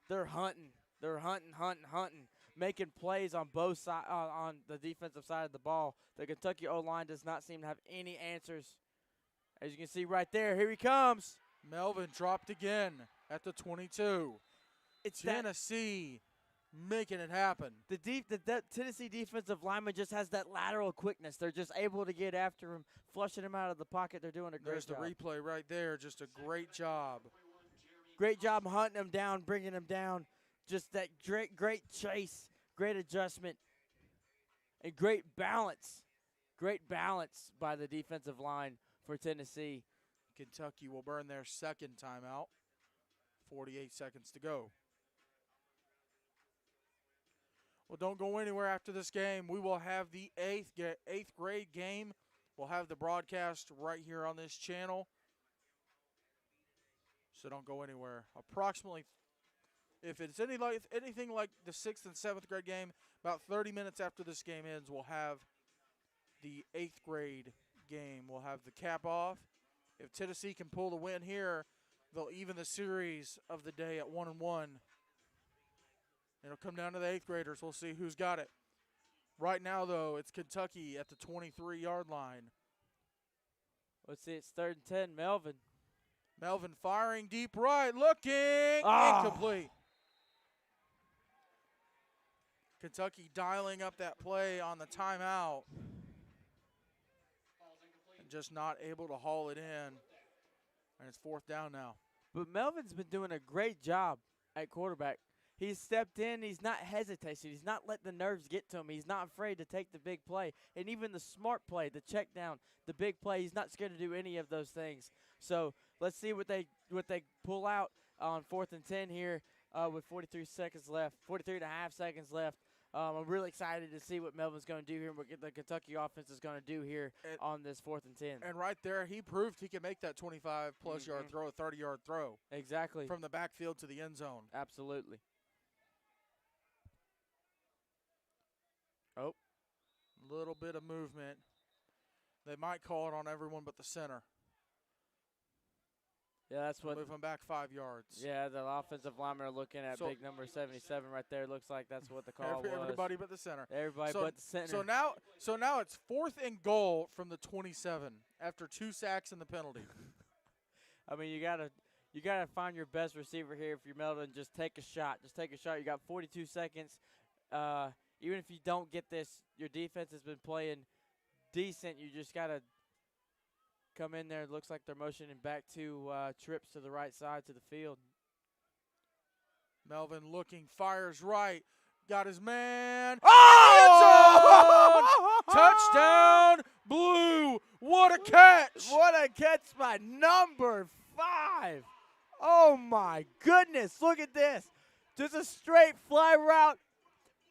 They're hunting. They're hunting. Making plays on both sides, on the defensive side of the ball. The Kentucky O-line does not seem to have any answers. As you can see right there, here he comes. Melvin dropped again at the 22. It's Tennessee making it happen. That Tennessee defensive lineman just has that lateral quickness. They're just able to get after him, flushing him out of the pocket. They're doing a great job. There's the replay right there. Just a great job. Great job hunting him down, bringing him down. Just that great chase, great adjustment, and great balance. Great balance by the defensive line for Tennessee. Kentucky will burn their second timeout. 48 seconds to go. Well, don't go anywhere after this game. We will have the eighth grade game. We'll have the broadcast right here on this channel. So don't go anywhere. Approximately, if it's anything like the 6th and 7th grade game, about 30 minutes after this game ends, we'll have the 8th grade game. We'll have the cap off. If Tennessee can pull the win here, they'll even the series of the day at 1-1. It'll come down to the 8th graders. We'll see who's got it. Right now, though, it's Kentucky at the 23-yard line. Let's see, it's 3rd and 10, Melvin. Melvin firing deep right, looking, incomplete. Kentucky dialing up that play on the timeout. And just not able to haul it in. And it's 4th down now. But Melvin's been doing a great job at quarterback. He's stepped in. He's not hesitating. He's not letting the nerves get to him. He's not afraid to take the big play. And even the smart play, the check down, the big play, he's not scared to do any of those things. So let's see what they pull out on 4th and 10 here with 43 seconds left, 43 and a half seconds left. I'm really excited to see what Melvin's going to do here and what the Kentucky offense is going to do here on this 4th and 10. And right there, he proved he can make that 25-plus yard throw, a 30-yard throw. Exactly. From the backfield to the end zone. Absolutely. Oh. Little bit of movement. They might call it on everyone but the center. Yeah, that's what. Move him back 5 yards. Yeah, the offensive linemen are looking at big number 77 right there. Looks like that's what the call was. Everybody but the center. Everybody but the center. So now it's 4th and goal from the 27 after 2 sacks and the penalty. I mean, you gotta find your best receiver here if you're Melvin. Just take a shot. Just take a shot. You got 42 seconds. Even if you don't get this, your defense has been playing decent. You just gotta come in there. It looks like they're motioning back 2 trips to the right side to the field. Melvin looking, fires right, got his man. Oh! Touchdown, Blue! What a catch! What a catch by number 5! Oh my goodness! Look at this. Just a straight fly route,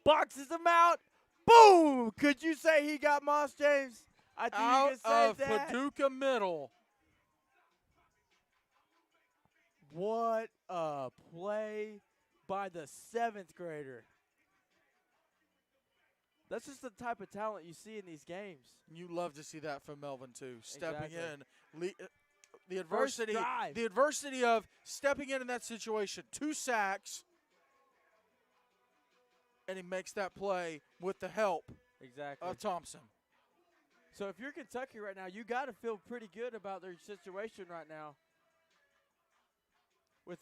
boxes him out. Boom! Could you say he got Moss, James? I think Out you can say of that. Paducah Middle. What a play by the 7th grader. That's just the type of talent you see in these games. You love to see that from Melvin too. Stepping Exactly. in, the adversity, First drive. the adversity of stepping in that situation. 2 sacks, and he makes that play with the help Exactly. of Thompson. So if you're Kentucky right now, you got to feel pretty good about their situation right now. With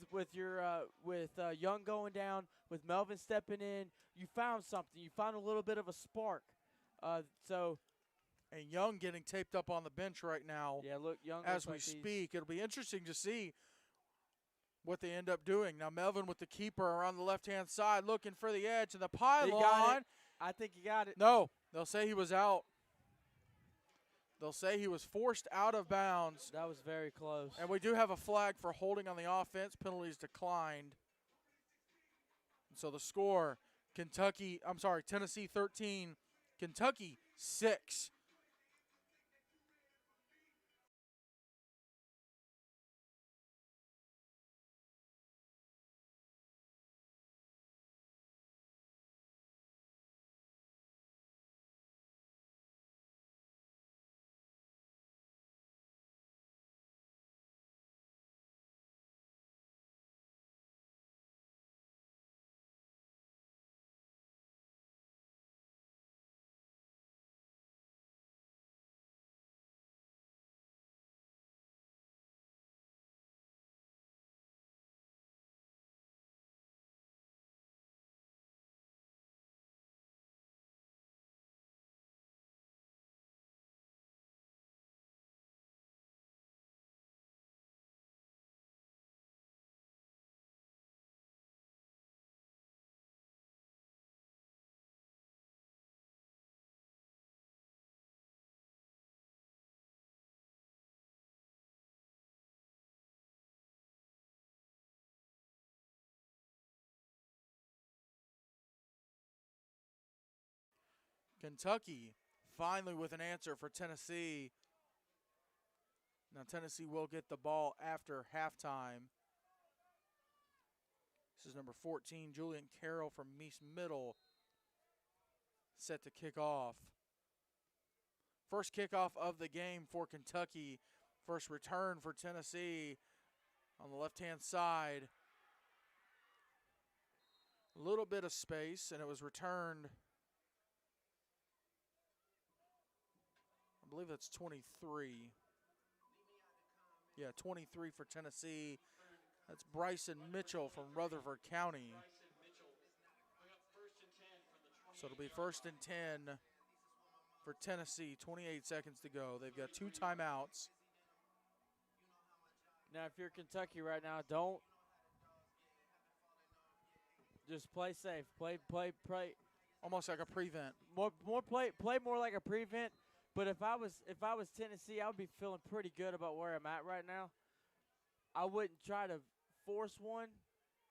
Young going down, with Melvin stepping in, you found something. You found a little bit of a spark. And Young getting taped up on the bench right now. Yeah, look, Young as looks we like speak. It'll be interesting to see what they end up doing. Now Melvin with the keeper around the left-hand side looking for the edge and the pylon. He got it. I think he got it. No, they'll say he was out. They'll say he was forced out of bounds. That was very close. And we do have a flag for holding on the offense. Penalties declined. So the score, Tennessee 13, Kentucky 6. Kentucky finally with an answer for Tennessee. Now Tennessee will get the ball after halftime. This is number 14, Julian Carroll from Meese Middle, set to kick off. First kickoff of the game for Kentucky. First return for Tennessee on the left-hand side. A little bit of space, and it was returned. I believe that's 23. Yeah, 23 for Tennessee. That's Bryson Mitchell from Rutherford County. So it'll be 1st and 10 for Tennessee. 28 seconds to go. They've got 2 timeouts. Now, if you're Kentucky right now, don't just play safe. Play. Almost like a prevent. Play more like a prevent. But if I was Tennessee, I would be feeling pretty good about where I'm at right now. I wouldn't try to force one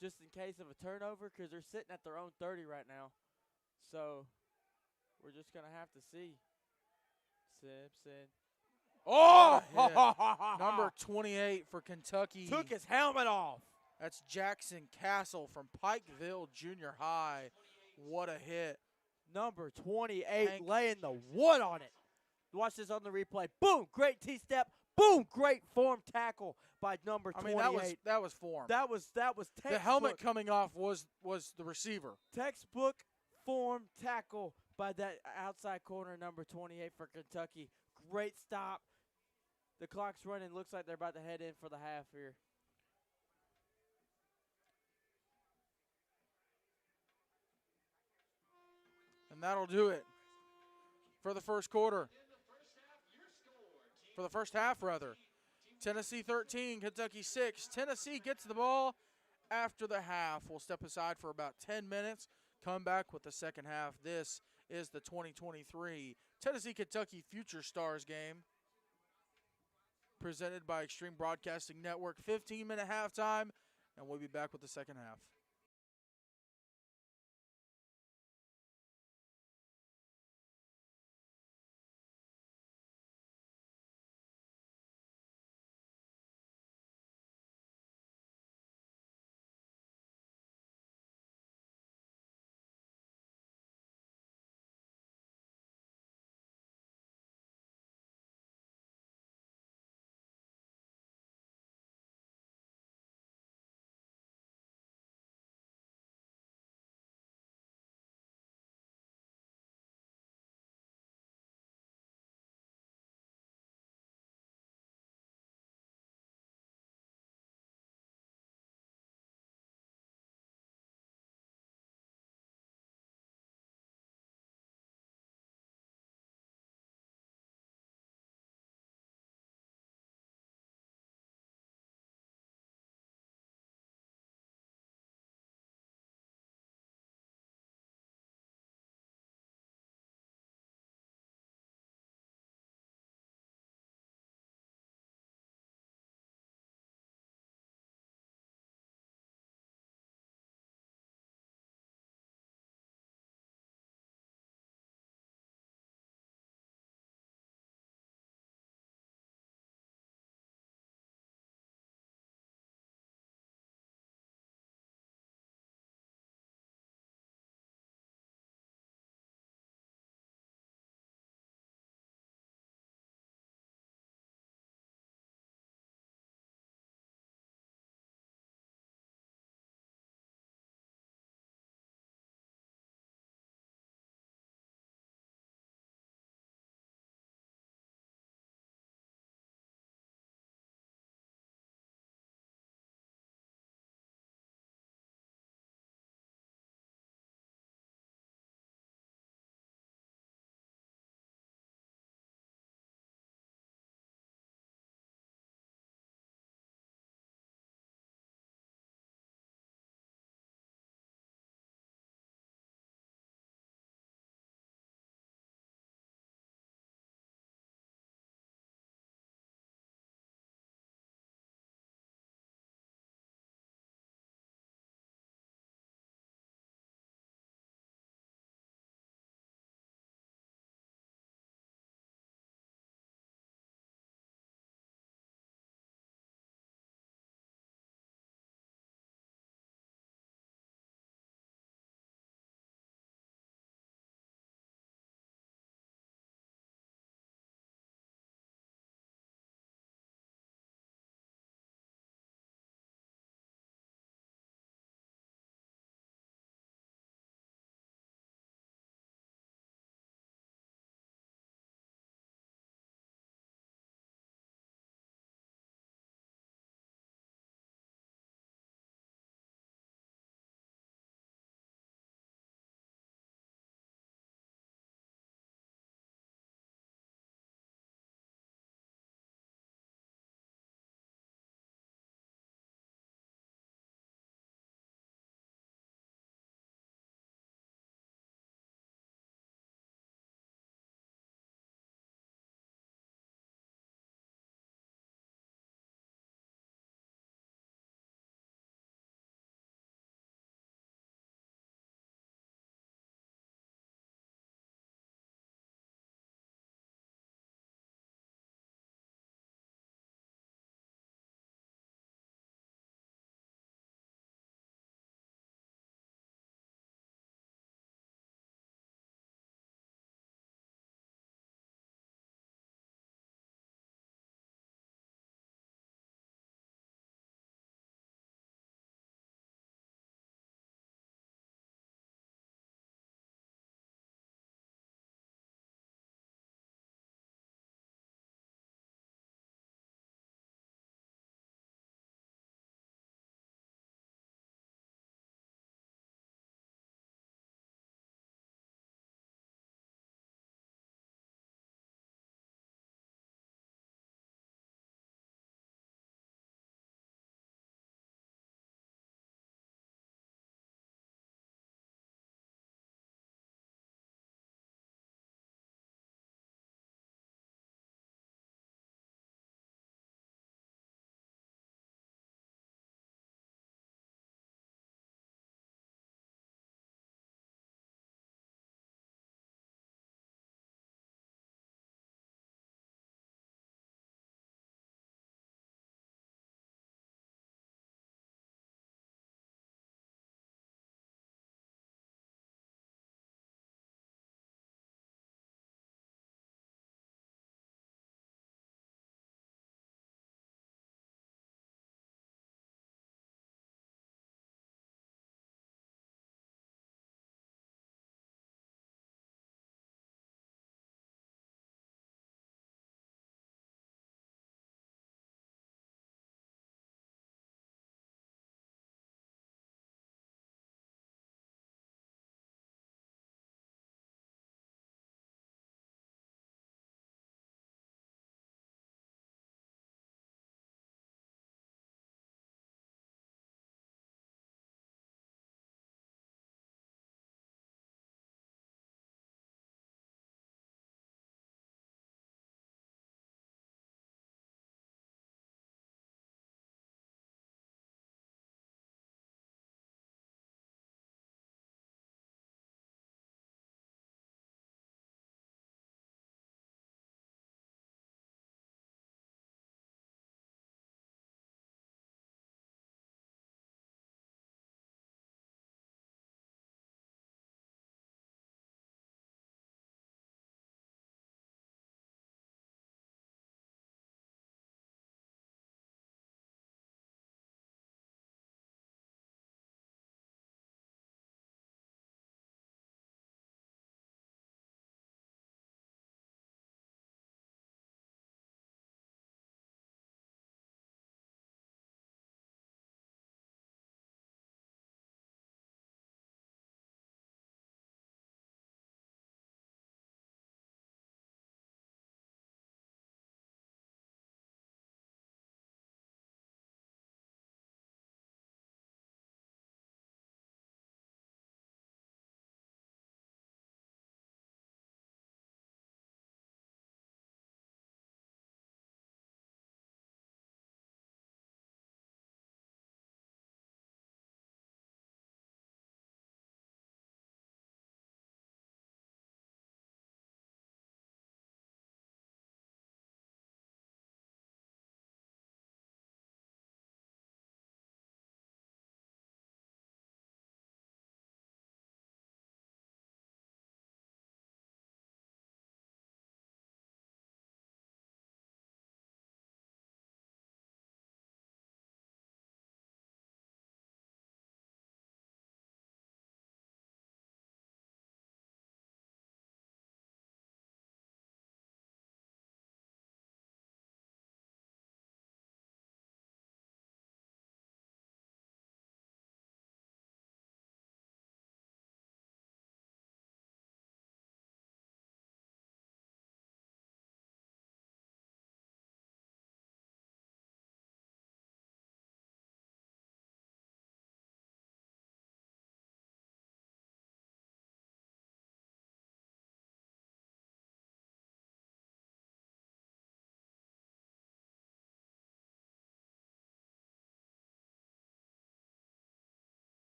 just in case of a turnover because they're sitting at their own 30 right now. So we're just going to have to see. Simpson. Oh! Number 28 for Kentucky. Took his helmet off. That's Jackson Castle from Pikeville Junior High. What a hit. Number 28 laying the wood on it. Watch this on the replay. Boom, great T-step. Boom, great form tackle by number 28. I mean, that was form. That was textbook. The helmet coming off was the receiver. Textbook form tackle by that outside corner, number 28 for Kentucky. Great stop. The clock's running. Looks like they're about to head in for the half here. And that'll do it for the first quarter. For the first half, rather. Tennessee 13, Kentucky 6. Tennessee gets the ball after the half. We'll step aside for about 10 minutes, come back with the second half. This is the 2023 Tennessee-Kentucky Future Stars game, presented by Extreme Broadcasting Network. 15-minute halftime, and we'll be back with the second half.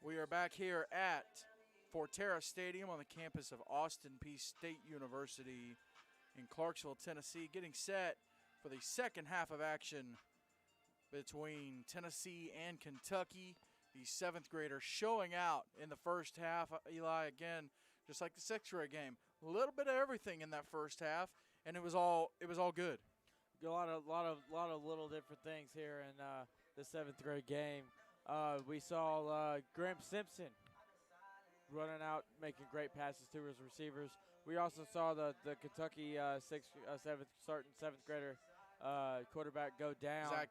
We are back here at Fortera Stadium on the campus of Austin Peay State University in Clarksville, Tennessee, getting set for the second half of action between Tennessee and Kentucky. The 7th graders showing out in the first half. Eli, again, just like the 6th grade game, a little bit of everything in that first half, and it was all good. A lot of little different things here in the 7th grade game. We saw Graham Simpson running out, making great passes to his receivers. We also saw the Kentucky 7th grader quarterback go down. Zach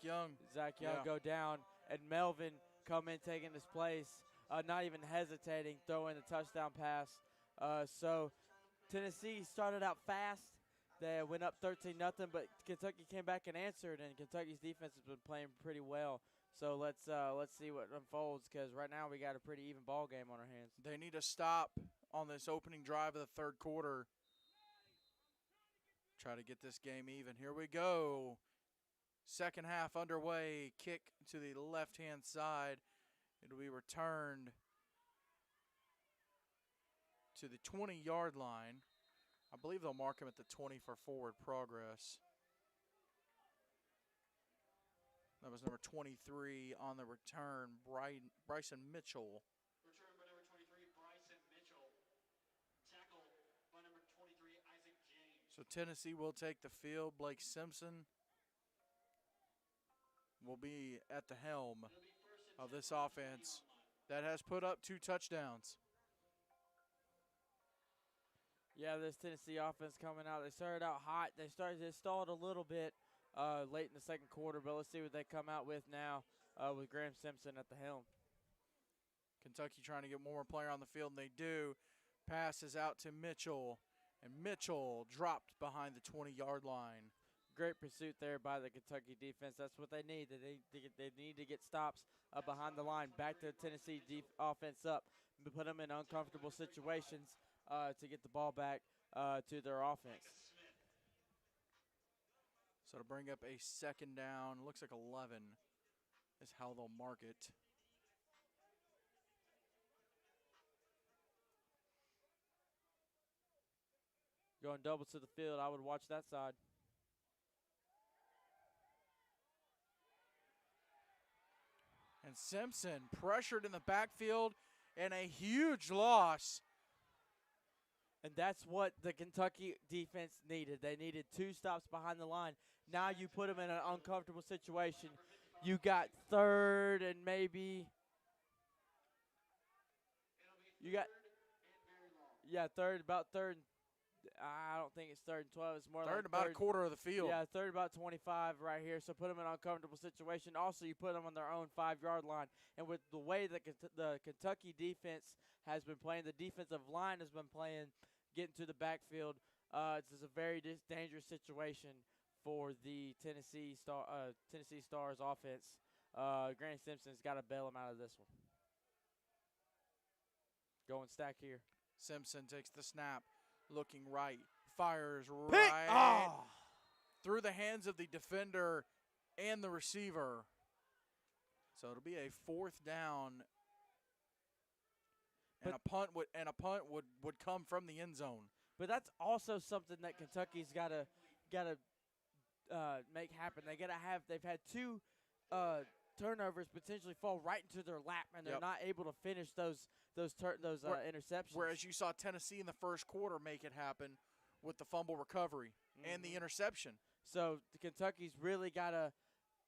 Young go down, and Melvin come in taking his place, not even hesitating, throwing the touchdown pass. So Tennessee started out fast. They went up 13-0, but Kentucky came back and answered, and Kentucky's defense has been playing pretty well. So let's see what unfolds, because right now we got a pretty even ball game on our hands. They need a stop on this opening drive of the third quarter. Try to get this game even. Here we go. Second half underway. Kick to the left-hand side. It'll be returned to the 20-yard line. I believe they'll mark him at the 20 for forward progress. That was number 23 on the return, Bryson Mitchell. Return by number 23, Bryson Mitchell. Tackle by number 23, Isaac James. So Tennessee will take the field. Blake Simpson will be at the helm of this offense that has put up 2 touchdowns. Yeah, this Tennessee offense coming out. They started out hot. They stalled a little bit late in the second quarter, but let's see what they come out with now with Graham Simpson at the helm. Kentucky trying to get one more player on the field, and they do. Passes out to Mitchell, and Mitchell dropped behind the 20-yard line. Great pursuit there by the Kentucky defense. That's what they need. They need to get stops behind the line, back to the Tennessee offense up, put them in uncomfortable situations to get the ball back to their offense. So to bring up a second down, looks like 11 is how they'll mark it. Going double to the field, I would watch that side. And Simpson pressured in the backfield, and a huge loss. And that's what the Kentucky defense needed. They needed 2 stops behind the line. Now you put them in an uncomfortable situation. You got third and maybe. You got. Yeah, about third. I don't think it's 3rd and 12. It's more Third like about a quarter of the field. Yeah, third about 25 right here. So put them in an uncomfortable situation. Also, you put them on their own 5-yard line. And with the way that the Kentucky defense has been playing, the defensive line has been playing, getting to the backfield, it's a very dangerous situation for the Tennessee Stars offense. Grant Simpson's got to bail him out of this one. Going stack here. Simpson takes the snap. Looking right, fires right through the hands of the defender and the receiver. So it'll be a 4th down, and a punt would come from the end zone. But that's also something that Kentucky's got to make happen. They've had 2 turnovers potentially fall right into their lap, and they're not able to finish those interceptions. Whereas you saw Tennessee in the first quarter make it happen with the fumble recovery and the interception. So the Kentucky's really got to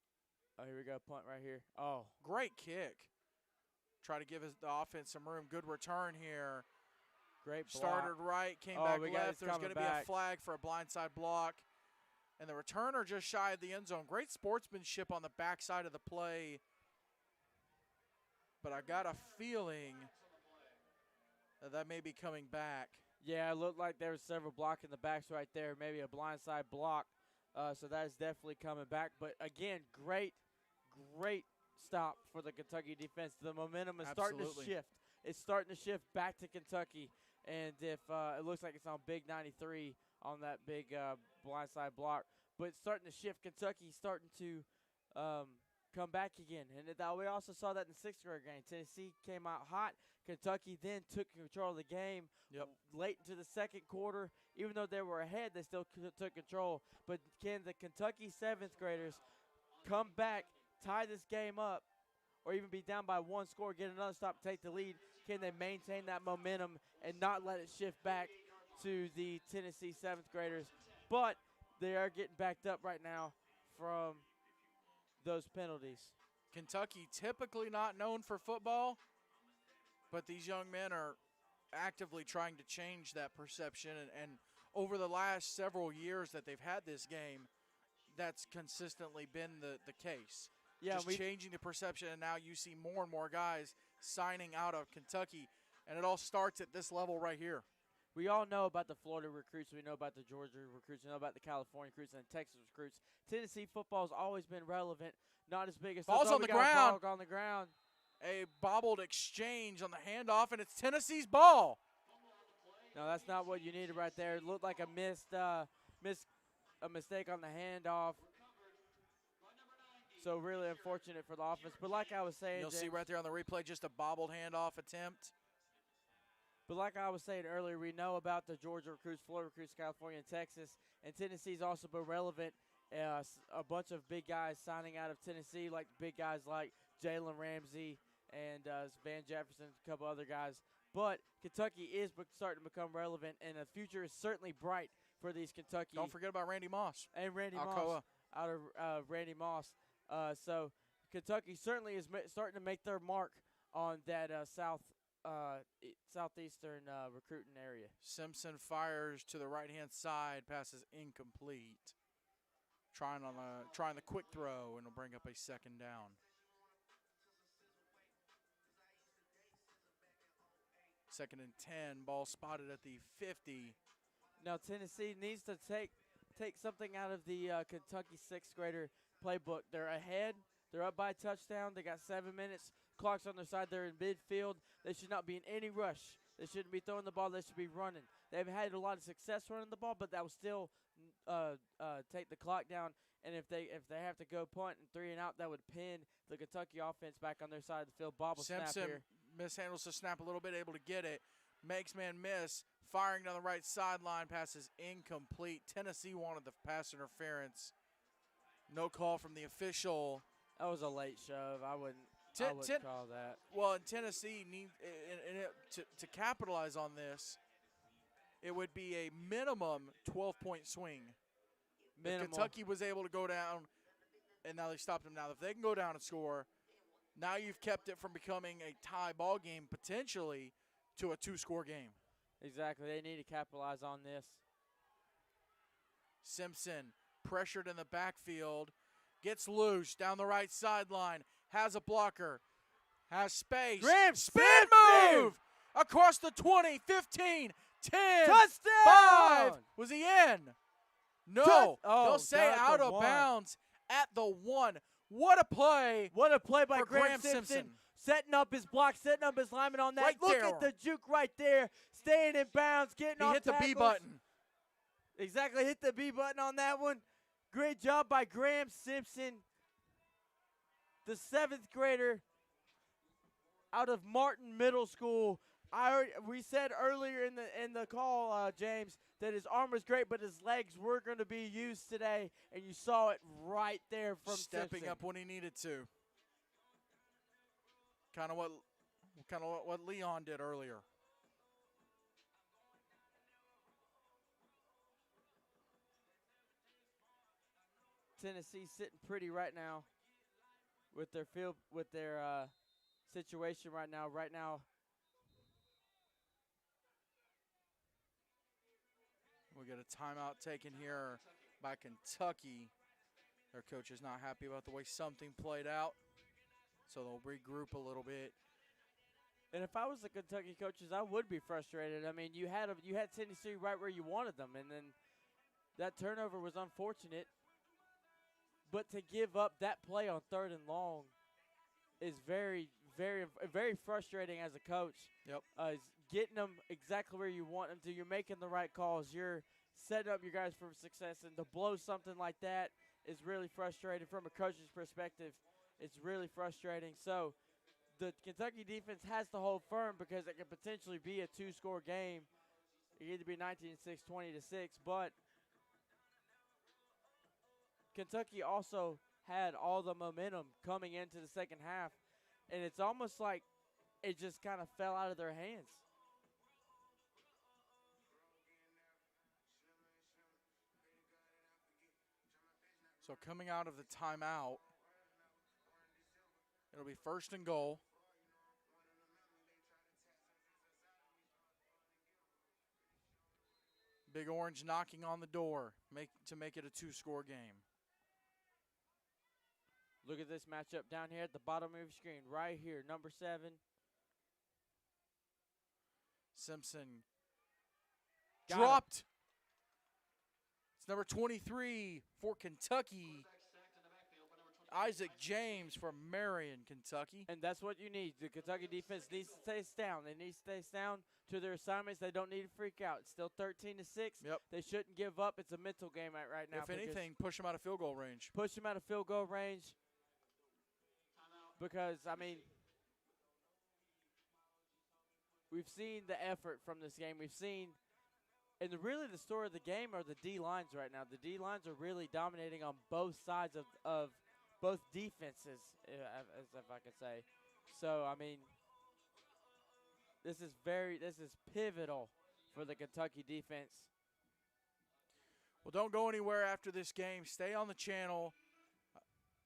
– oh, here we go, punt right here. Oh. Great kick. Try to give the offense some room. Good return here. Great block. Started right, came back left. There's going to be a flag for a blindside block. And the returner just shy of the end zone. Great sportsmanship on the backside of the play. But I got a feeling that may be coming back. Yeah, it looked like there was several blocking the backs right there, maybe a blindside block. So that is definitely coming back. But, again, great stop for the Kentucky defense. The momentum is starting to shift. It's starting to shift back to Kentucky. And if it looks like it's on Big 93 on that big blindside block. But it's starting to shift. Kentucky's starting to come back again. And we also saw that in the sixth grade game. Tennessee came out hot. Kentucky then took control of the game late into the second quarter. Even though they were ahead, they still took control. But can the Kentucky seventh graders come back, tie this game up, or even be down by one score, get another stop, take the lead? Can they maintain that momentum and not let it shift back to the Tennessee seventh graders? But they are getting backed up right now from those penalties. Kentucky typically not known for football, but these young men are actively trying to change that perception. And over the last several years that they've had this game, that's consistently been the case. Yeah, just changing the perception, and now you see more and more guys signing out of Kentucky, and it all starts at this level right here. We all know about the Florida recruits. We know about the Georgia recruits. We know about the California recruits and the Texas recruits. Tennessee football has always been relevant, not as big as Ball's on the ground. Ball on the ground. A bobbled exchange on the handoff, and it's Tennessee's ball. No, that's not what you needed right there. It looked like a mistake on the handoff. So really unfortunate for the offense. But like I was saying, you'll see right there on the replay just a bobbled handoff attempt. But like I was saying earlier, we know about the Georgia recruits, Florida recruits, California, and Texas. And Tennessee's also been relevant. A bunch of big guys signing out of Tennessee, like big guys like Jalen Ramsey and Van Jefferson, a couple other guys. But Kentucky is starting to become relevant, and the future is certainly bright for these Kentucky. Don't forget about Randy Moss. And Randy Alcoa. Moss, out of Randy Moss. So Kentucky certainly is starting to make their mark on that southeastern recruiting area. Simpson fires to the right-hand side, passes incomplete. Trying the quick throw, and it'll bring up a second down. Second and 10, ball spotted at the 50. Now Tennessee needs to take something out of the Kentucky sixth grader playbook. They're ahead. They're up by a touchdown. They got 7 minutes. Clock's on their side. They're in midfield. They should not be in any rush. They shouldn't be throwing the ball. They should be running. They've had a lot of success running the ball, but that will still take the clock down. And if they have to go punt and 3 and out, that would pin the Kentucky offense back on their side of the field. Bobble snap here. Mishandles the snap a little bit, able to get it. Makes man miss. Firing down the right sideline, passes incomplete. Tennessee wanted the pass interference. No call from the official. That was a late shove. I wouldn't call that. Well, and Tennessee to capitalize on this, it would be a minimum 12-point swing. If Kentucky was able to go down, and now they stopped them. Now, if they can go down and score, now you've kept it from becoming a tie ball game potentially to a 2-score game. Exactly. They need to capitalize on this. Simpson pressured in the backfield, gets loose down the right sideline, has a blocker, has space. Graham spin Simpson! move across the 20, 15, 10, Touchdown! 5. Was he in? No. They'll say got out the of 1. bounds at the 1. What a play. What a play by for Graham Simpson. Setting up his block, setting up his lineman on that. Right Look there. at the juke right there. Staying in bounds, getting off He hit the B tackles. button. Exactly, hit the B button on that one. Great job by Graham Simpson, the 7th grader out of Martin Middle School. We said earlier in the call, James, that his arm was great, but his legs were going to be used today, and you saw it right there from stepping Simpson. up when he needed to. Kind of what Leon did earlier. Tennessee sitting pretty right now with their situation right now. Right now, we get a timeout taken here by Kentucky. Their coach is not happy about the way something played out, so they'll regroup a little bit. and if I was the Kentucky coaches, I would be frustrated. I mean, you had Tennessee right where you wanted them, and then that turnover was unfortunate. But to give up that play on 3rd and long is very, very, very frustrating as a coach. Yep. Getting them exactly where you want them to. You're making the right calls. You're setting up your guys for success. And to blow something like that is really frustrating from a coach's perspective. It's really frustrating. So the Kentucky defense has to hold firm because it could potentially be a two-score game. It could either be 19-6, 20-6, but Kentucky also had all the momentum coming into the second half, and it's almost like it just kind of fell out of their hands. So coming out of the timeout, it'll be 1st and goal. Big Orange knocking on the door to make it a two-score game. Look at this matchup down here at the bottom of your screen, right here, number 7. Simpson Got dropped. It's number 23 for Kentucky. Isaac James from Marion, Kentucky. And that's what you need. The Kentucky defense needs to stay down. They need to stay down to their assignments. They don't need to freak out. It's still 13-6. Yep. They shouldn't give up. It's a mental game right now. If anything, push them out of field goal range. Push them out of field goal range. Because, I mean, we've seen the effort from this game. We've seen, and really the story of the game are the D-lines right now. The D-lines are really dominating on both sides of both defenses, as if I could say. So, I mean, this is pivotal for the Kentucky defense. Well, don't go anywhere after this game. Stay on the channel.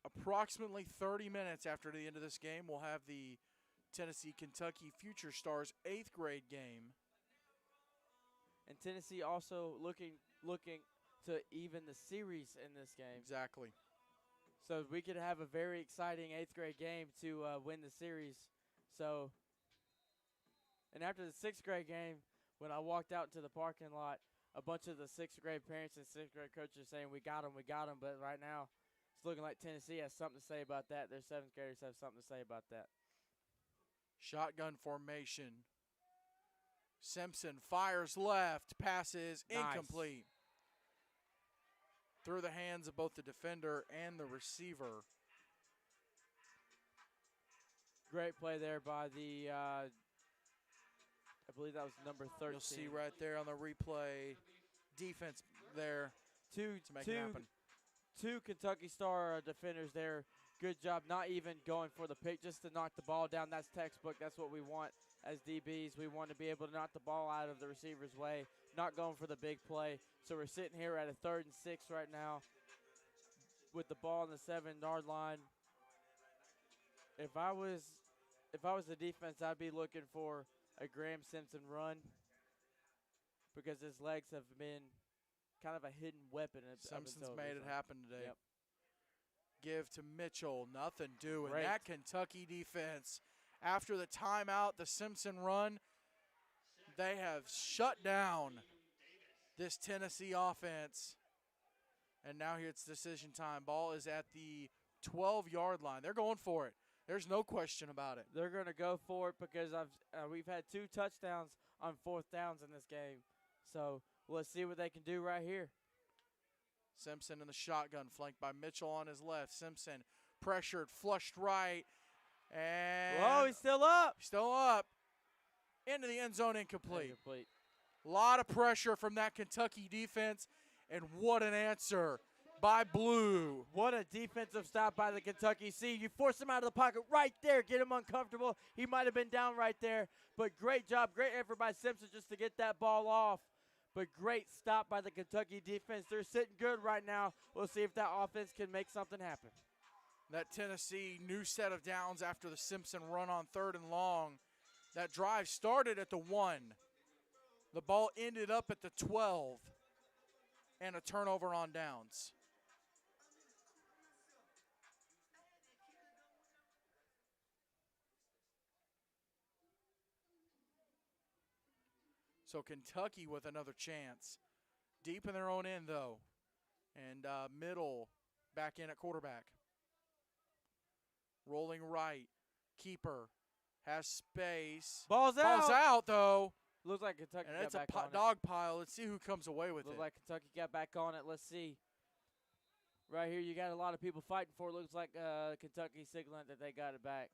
Approximately 30 minutes after the end of this game, we'll have the Tennessee-Kentucky Future Stars 8th grade game. And Tennessee also looking to even the series in this game. Exactly. So we could have a very exciting 8th grade game to win the series. So, and after the 6th grade game, when I walked out to the parking lot, a bunch of the 6th grade parents and 6th grade coaches saying, we got them. But right now, it's looking like Tennessee has something to say about that. Their 7th graders have something to say about that. Shotgun formation. Simpson fires left, passes incomplete. Through the hands of both the defender and the receiver. Great play there by the, I believe that was number 13. You'll see right there on the replay, defense there to make it happen. Two Kentucky Star defenders there. Good job not even going for the pick, just to knock the ball down. That's textbook. That's what we want as DBs. We want to be able to knock the ball out of the receiver's way, not going for the big play. So we're sitting here at a 3rd and 6 right now with the ball on the 7-yard line. If I was the defense, I'd be looking for a Graham Simpson run because his legs have been kind of a hidden weapon. Simpson's made it happen today. Yep. Give to Mitchell, nothing doing. Great. That Kentucky defense, after the timeout, the Simpson run, they have shut down this Tennessee offense. And now here it's decision time. Ball is at the 12-yard line. They're going for it. There's no question about it. They're going to go for it because we've had 2 touchdowns on 4th downs in this game. So let's see what they can do right here. Simpson in the shotgun, flanked by Mitchell on his left. Simpson pressured, flushed right, and whoa, he's still up. Still up. Into the end zone, incomplete. Incomplete. A lot of pressure from that Kentucky defense, and what an answer by Blue. What a defensive stop by the Kentucky. See, you force him out of the pocket right there, get him uncomfortable. He might have been down right there, but great job, great effort by Simpson just to get that ball off. But great stop by the Kentucky defense. They're sitting good right now. We'll see if that offense can make something happen. That Tennessee new set of downs after the Simpson run on 3rd and long. That drive started at the 1. The ball ended up at the 12. And a turnover on downs. So Kentucky with another chance. Deep in their own end, though. And Middle back in at quarterback. Rolling right. Keeper has space. Ball's out. Ball's out, though. Looks like Kentucky And got it's a back on dog pile. Let's see who comes away with Looks it. like Kentucky got back on it. Let's see. Right here, you got a lot of people fighting for it. Looks like Kentucky signaling that they got it back.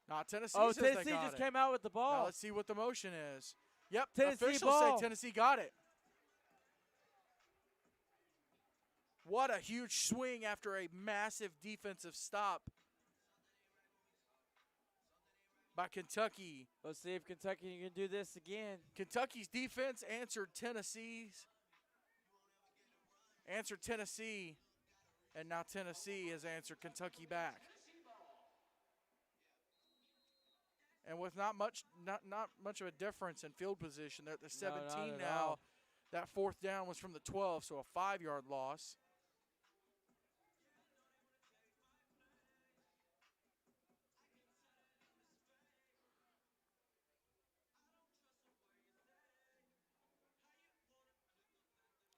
Not Tennessee. Oh, says they Tennessee got just it. came out with the Now ball. let's see what the motion is. Yep, Tennessee officials ball. say Tennessee got it. What a huge swing after a massive defensive stop by Kentucky. Let's see if Kentucky can do this again. Kentucky's defense answered Tennessee, and now Tennessee has answered Kentucky back. And with not much of a difference in field position, they're at the 17 not at now. all. That fourth down was from the 12, so a 5-yard loss.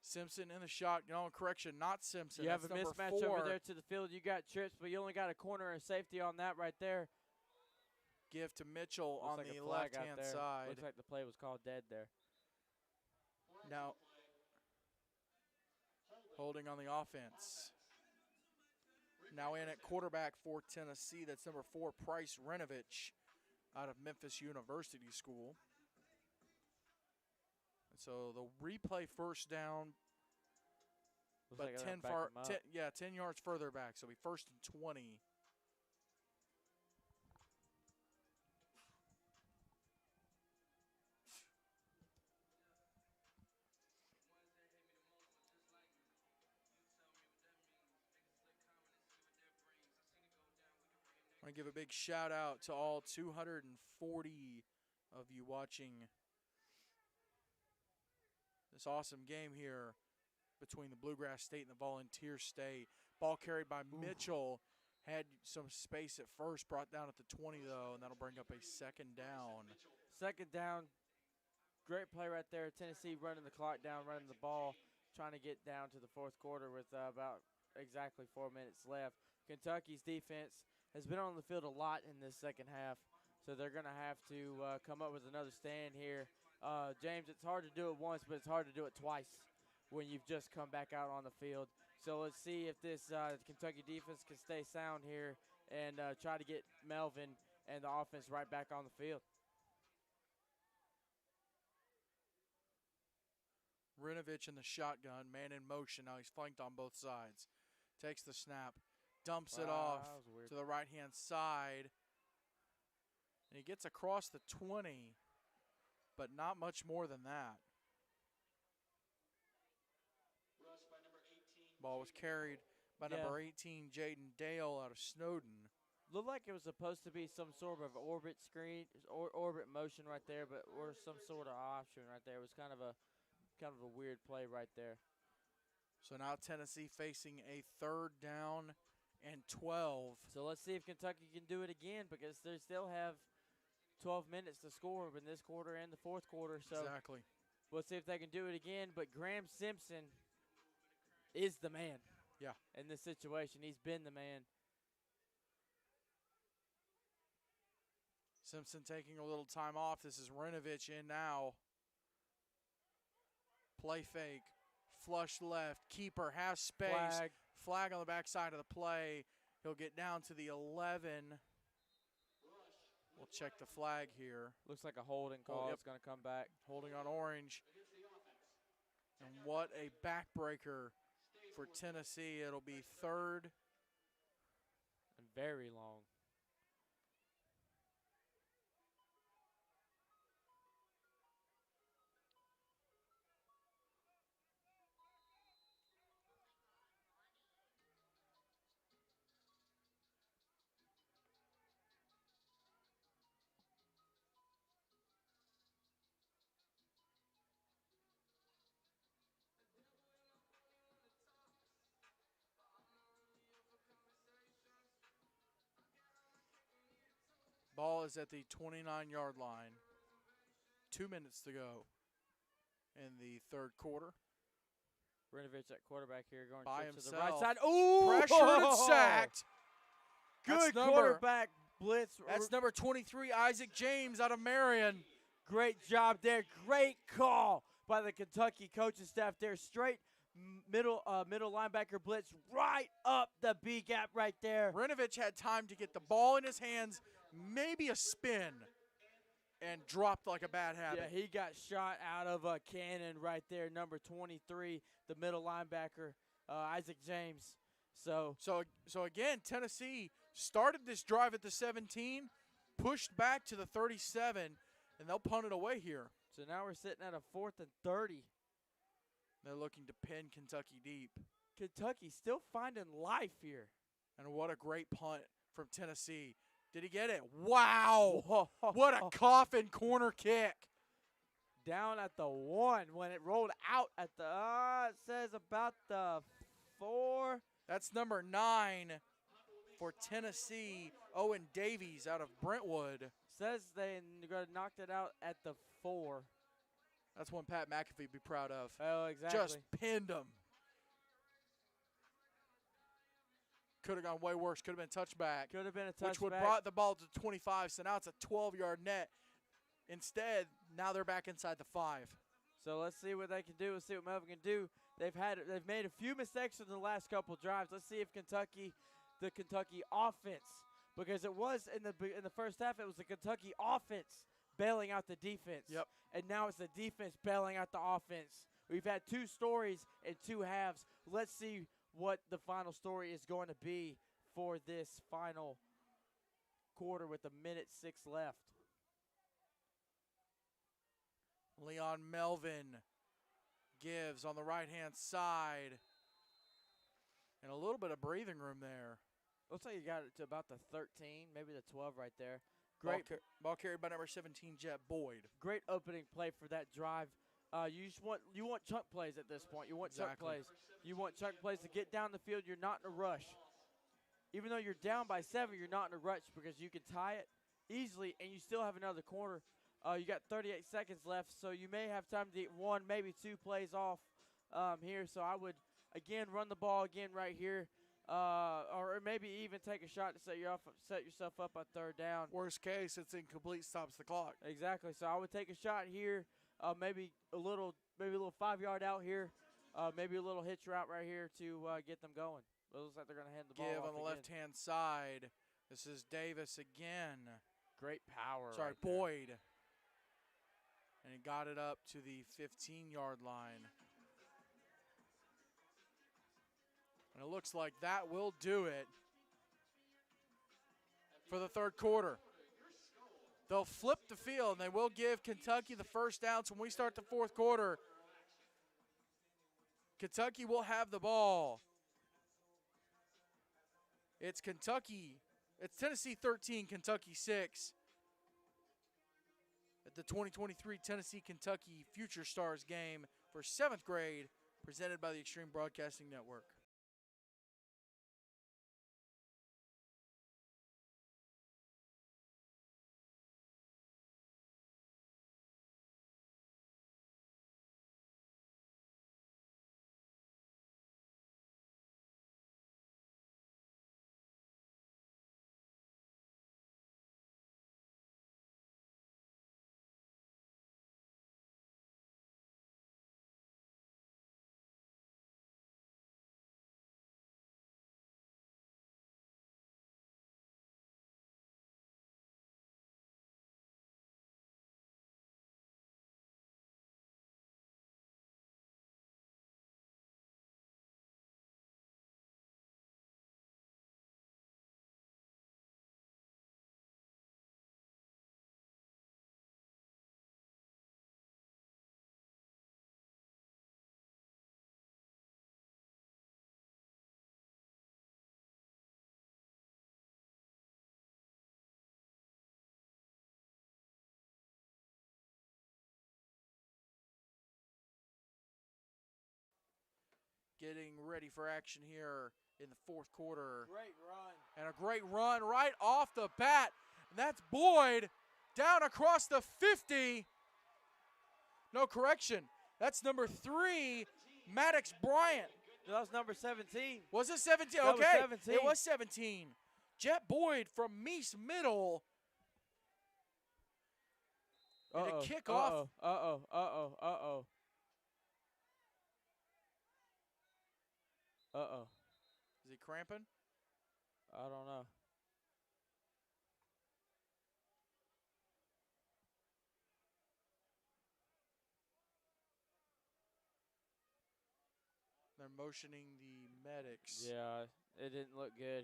Simpson in the shot. No, correction, not Simpson. You have a That's number mismatch 4. over there to the field. You got trips, but you only got a corner and safety on that right there. Give to Mitchell Looks on like the a flag out left-hand there. side. Looks like the play was called dead there. Now, holding on the offense. Now in at quarterback for Tennessee. That's number 4, Price Renovich, out of Memphis University School. And so the replay first down, Looks but like they're 10 back far, him up. 10 yards further back. So it'll be 1st and 20. I want to give a big shout out to all 240 of you watching this awesome game here between the Bluegrass State and the Volunteer State. Ball carried by Mitchell. Had some space at first, brought down at the 20 though, and that'll bring up a 2nd down. 2nd down. Great play right there. Tennessee running the clock down, running the ball, trying to get down to the 4th quarter with about exactly 4 minutes left. Kentucky's defense has been on the field a lot in this 2nd half, so they're going to have to come up with another stand here. James, it's hard to do it once, but it's hard to do it twice when you've just come back out on the field. So let's see if this Kentucky defense can stay sound here and try to get Melvin and the offense right back on the field. Rinovich in the shotgun, man in motion. Now he's flanked on both sides. Takes the snap, dumps it off that was weird. to the right-hand side. And he gets across the 20, but not much more than that. Rush by number 18. Ball was carried by number 18, Jaden Dale, out of Snowden. Looked like it was supposed to be some sort of orbit screen or orbit motion right there, but or some sort of option right there. It was kind of a weird play right there. So now Tennessee facing a 3rd down and 12. So let's see if Kentucky can do it again, because they still have 12 minutes to score in this quarter and the 4th quarter. So Exactly. we'll see if they can do it again. But Graham Simpson is the man. Yeah. In this situation, he's been the man. Simpson taking a little time off. This is Rinovich in now. Play fake. Flush left. Keeper has space. Flag on the backside of the play. He'll get down to the 11. We'll check the flag here. Looks like a holding call. yep. It's going to come back. Holding on orange. And what a backbreaker for Tennessee. It'll be 3rd. And very long. Ball is at the 29-yard line. 2 minutes to go in the 3rd quarter. Rinovich at quarterback here, going By to the right himself. side. Ooh! Pressured and sacked. Good That's quarterback blitz. That's number 23, Isaac James, out of Marion. Great job there. Great call by the Kentucky coaching staff there. Straight middle linebacker blitz right up the B gap right there. Rinovich had time to get the ball in his hands, maybe a spin, and dropped like a bad habit. Yeah, he got shot out of a cannon right there, number 23, the middle linebacker, Isaac James. So again, Tennessee started this drive at the 17, pushed back to the 37, and they'll punt it away here. So now we're sitting at a 4th and 30. They're looking to pin Kentucky deep. Kentucky still finding life here. And what a great punt from Tennessee. Did he get it? Wow! Whoa. What a coffin corner kick. Down at the 1 when it rolled out at the, it says about the 4. That's number 9 for Tennessee, Owen Davies out of Brentwood. Says they knocked it out at the 4. That's one Pat McAfee would be proud of. Oh, exactly. Just pinned him. Could have gone way worse. Could have been a touchback. Could have been a touchback. Which would have brought the ball to 25, so now it's a 12-yard net. Instead, now they're back inside the 5. So let's see what they can do. Let's see what Melvin can do. They've made a few mistakes in the last couple drives. Let's see if the Kentucky offense, because it was in the first half, it was the Kentucky offense bailing out the defense. Yep. And now it's the defense bailing out the offense. We've had 2 stories in 2 halves. Let's see what the final story is going to be for this final quarter with 1:06 left. Leon Melvin gives on the right-hand side. And a little bit of breathing room there. Looks like you got it to about the 13, maybe the 12 right there. Great ball carried by number 17, Jet Boyd. Great opening play for that drive. You want chunk plays at this point. You want chunk plays. You want chunk plays to get down the field. You're not in a rush. Even though you're down by 7, you're not in a rush because you can tie it easily and you still have another corner. You got 38 seconds left, so you may have time to get 1, maybe 2 plays off here. So I would, again, run the ball again right here. Or maybe even take a shot to set yourself up on 3rd down. Worst case, it's incomplete, stops the clock. Exactly. So I would take a shot here, maybe a little 5-yard out here, maybe a little hitch route right here to get them going. It looks like they're going to hand the ball off on the again. left-hand side. This is Davis again. Great power. Sorry, right there. Boyd. And he got it up to the 15-yard line. And it looks like that will do it for the 3rd quarter. They'll flip the field, and they will give Kentucky the first down. So when we start the 4th quarter, Kentucky will have the ball. It's Tennessee 13, Kentucky 6. At the 2023 Tennessee-Kentucky Future Stars game for 7th grade, presented by the Extreme Broadcasting Network. Getting ready for action here in the 4th quarter. Great run. And a great run right off the bat. And that's Boyd down across the 50. No correction. That's number 3, Maddox Bryant. That was number 17. Was it 17? That was Okay. 17. It was 17. Jet Boyd from Meese Middle. And a kickoff. Uh-oh. Uh-oh. Is he cramping? I don't know. They're motioning the medics. Yeah, it didn't look good.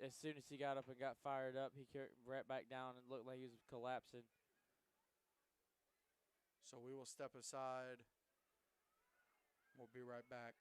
As soon as he got up and got fired up, he right back down and looked like he was collapsing. So we will step aside. We'll be right back.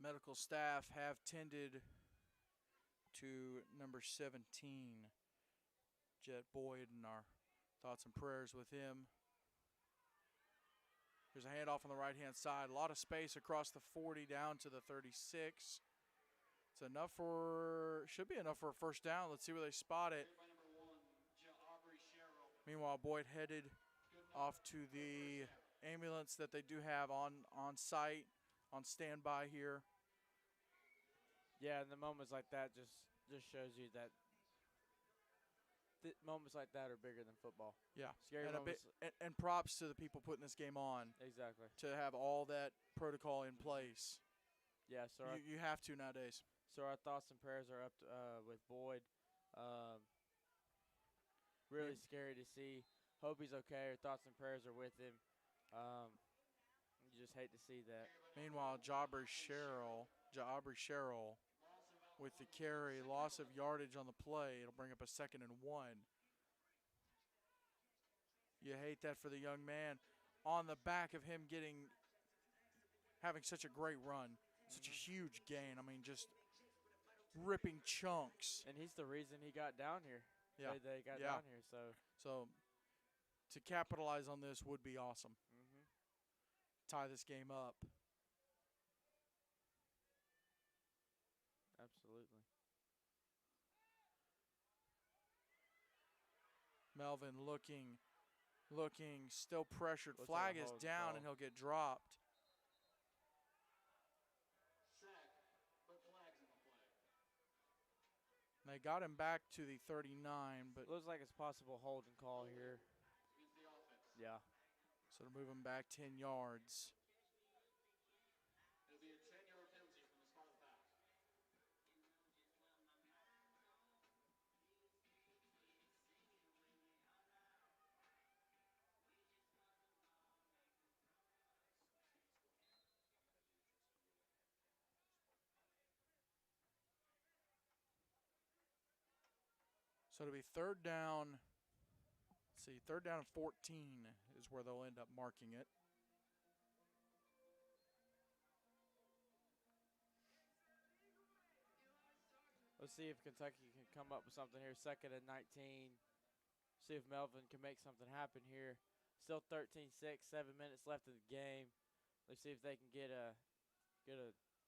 Medical staff have tended to number 17. Jet Boyd, and our thoughts and prayers with him. Here's a handoff on the right-hand side. A lot of space across the 40 down to the 36. It's enough for, should be enough for a first down. Let's see where they spot it. Meanwhile, Boyd headed off to the ambulance that they do have on site, on standby here. Yeah, and the moments like that just shows you that moments like that are bigger than football. Yeah, Scary and moments. and props to the people putting this game on. Exactly. To have all that protocol in place. Yeah, so you have to nowadays. So our thoughts and prayers are up to, with Boyd. Really scary to see. Hope he's okay. Our thoughts and prayers are with him. You just hate to see that. Meanwhile, Jabri Sherrill with the carry, loss of yardage on the play. It'll bring up a 2nd and 1. You hate that for the young man. On the back of him having such a great run, such a huge gain. I mean, just ripping chunks. And he's the reason he got down here. Yeah. They got down here, So to capitalize on this would be awesome. Mm-hmm. Tie this game up. Absolutely. Melvin looking, still pressured. Looks Flag like a is hold down, call. and he'll get dropped. They got him back to the 39, but Looks like it's possible holding call here. Yeah. so to move him back 10 yards. It'll be a 10-yard penalty from the spot of the pass. So it'll be 3rd down. Let's see, 3rd down and 14 is where they'll end up marking it. Let's see if Kentucky can come up with something here. 2nd and 19. See if Melvin can make something happen here. Still 13-6, 7 minutes left in the game. Let's see if they can get a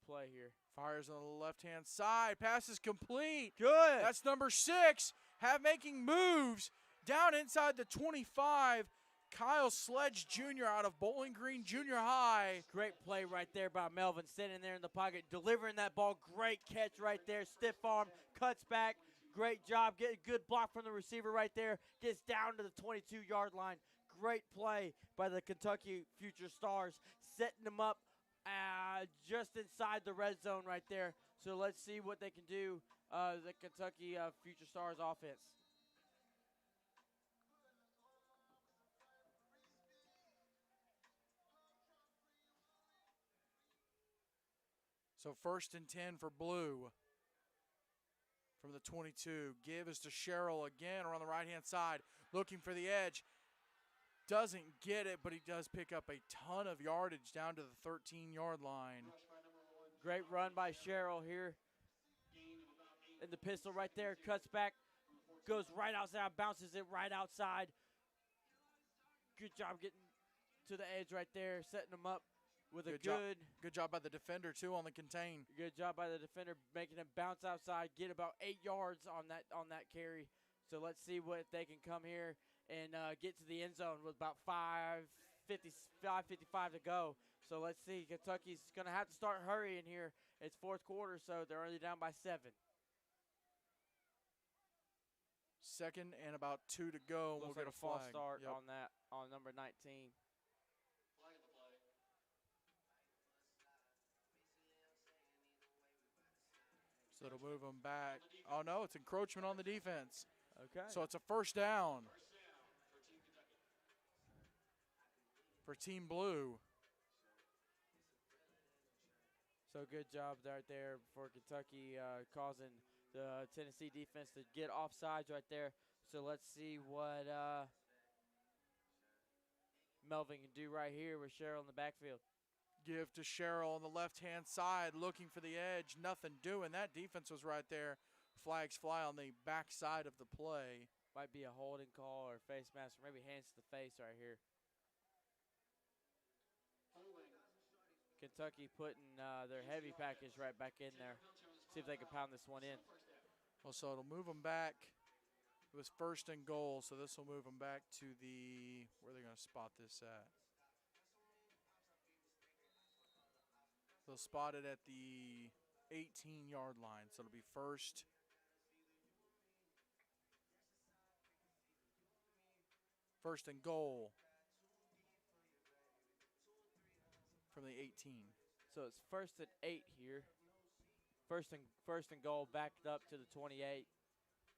play here. Fires on the left-hand side. Pass is complete. Good. That's number 6. Making moves down inside the 25. Kyle Sledge Jr. out of Bowling Green Junior High. Great play right there by Melvin, standing there in the pocket, delivering that ball. Great catch right there. Stiff arm, cuts back. Great job. Get a good block from the receiver right there. Gets down to the 22-yard line. Great play by the Kentucky Future Stars, setting them up just inside the red zone right there. So let's see what they can do, the Kentucky Future Stars offense. So 1st and 10 for Blue. From the 22. Give is to Sherrill again around the right-hand side. Looking for the edge. Doesn't get it, but he does pick up a ton of yardage down to the 13-yard line. Great run by Sherrill here. And the pistol right there, cuts back, goes right outside, bounces it right outside. Good job getting to the edge right there, setting them up with a good job by the defender too on the contain. Good job by the defender, making him bounce outside, get about 8 yards on that carry. So let's see what they can come here and get to the end zone with about 5:55 to go. So let's see. Kentucky's going to have to start hurrying here. It's 4th quarter, so they're only down by 7. 2nd and about 2 to go. Looks we'll like get a false flag. start Yep. on that, on number 19. Flag the play. So it'll move them back. Oh, no, it's encroachment on the defense. Okay. So it's a 1st down First down for Team Kentucky. for Team Blue. So good job right there for Kentucky, causing the Tennessee defense to get offsides right there. So let's see what Melvin can do right here with Sherrill in the backfield. Give to Sherrill on the left-hand side, looking for the edge. Nothing doing. That defense was right there. Flags fly on the backside of the play. Might be a holding call or face mask, or maybe hands to the face right here. Holding. Kentucky putting their heavy package right back in there. See if they can pound this one in. Well, so it'll move them back. It was 1st and goal, so this will move them back to the, where are they going to spot this at? They'll spot it at the 18-yard line, so it'll be first and goal from the 18. So it's 1st and 8 here. First and goal, backed up to the 28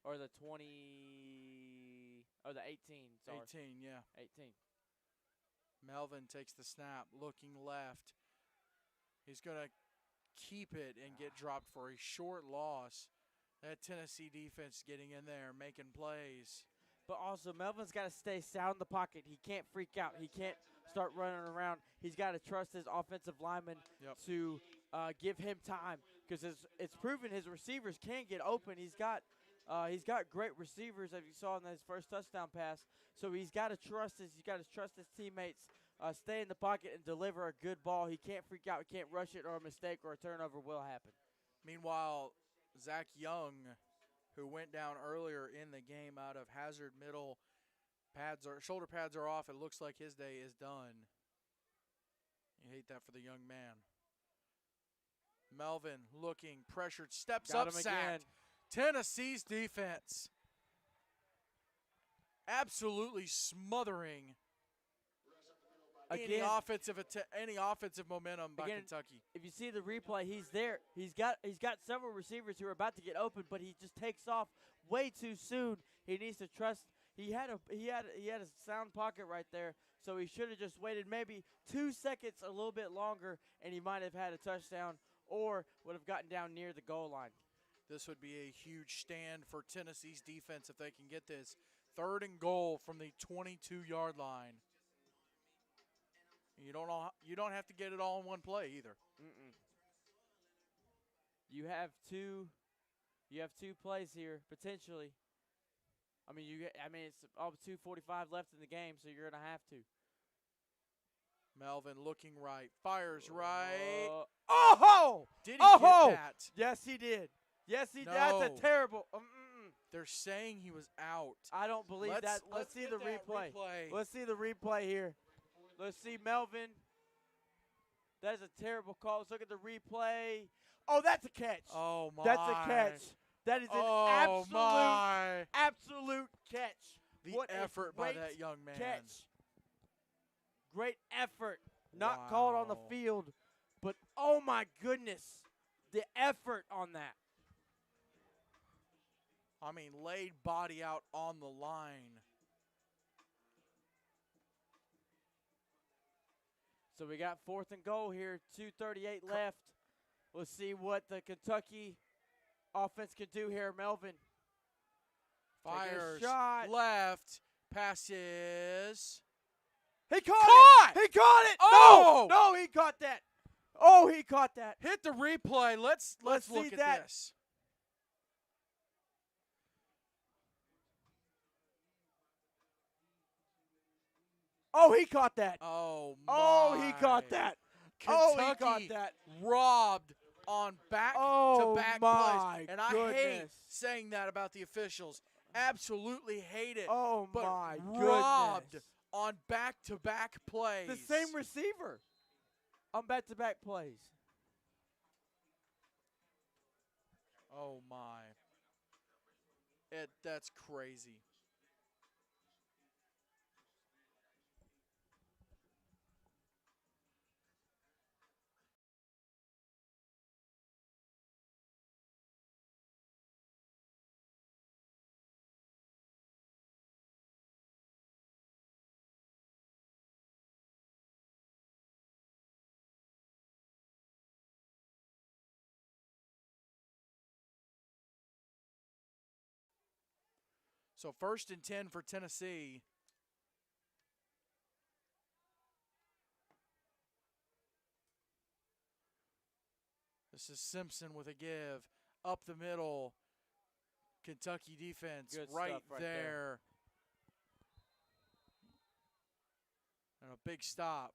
or the 20 or the 18. Sorry. 18, yeah. 18. Melvin takes the snap, looking left. He's going to keep it and get dropped for a short loss. That Tennessee defense getting in there, making plays. But also, Melvin's got to stay sound in the pocket. He can't freak out. He can't start running around. He's got to trust his offensive lineman to give him time, because it's proven his receivers can get open. He's got great receivers, as you saw in his first touchdown pass. So he's got to trust his teammates, stay in the pocket and deliver a good ball. He can't freak out. He can't rush it, or a mistake or a turnover will happen. Meanwhile, Zach Young, who went down earlier in the game out of Hazard Middle, shoulder pads are off. It looks like his day is done. You hate that for the young man. Melvin looking, pressured, steps Got up, him sacked. again. Tennessee's defense absolutely smothering any offensive momentum by Kentucky. If you see the replay, he's there. He's got several receivers who are about to get open, but he just takes off way too soon. He needs to trust. He had a sound pocket right there, so he should have just waited maybe 2 seconds a little bit longer, and he might have had a touchdown or would have gotten down near the goal line. This would be a huge stand for Tennessee's defense if they can get this. 3rd and goal from the 22-yard line. You don't have to get it all in one play either. You have two plays here potentially. It's all 2:45 left in the game, so you're gonna have to. Melvin looking right, fires right. Oh! Did he get that? Yes, he did. Yes, he did. No. That's a terrible. They're saying he was out. I don't believe that. Let's see the replay. Let's see the replay here. Let's see Melvin. That is a terrible call. Let's look at the replay. Oh, that's a catch. Oh, my. That's a catch. That is an absolute catch. The effort by that young man. Catch. Great effort. Not called on the field, but oh my goodness, the effort on that. Laid body out on the line. So we got 4th and goal here, 2:38 left. Let's see what the Kentucky offense can do here. Melvin Fires shot. Left, passes. He caught it! He caught it! Oh! No, he caught that. Oh, he caught that. Hit the replay. Let's Let's look see at that. this. Oh, he caught that. Oh, my. Oh, he caught that. Kentucky Oh, he caught that. robbed on back-to-back plays. And I hate goodness. saying that about the officials. Absolutely hate it. Oh, but my robbed goodness. on back-to-back plays. The same receiver on back-to-back plays. Oh, my. That's crazy. So 1st and 10 for Tennessee. This is Simpson with a give. Up the middle. Kentucky defense Good right stuff right there. there. And a big stop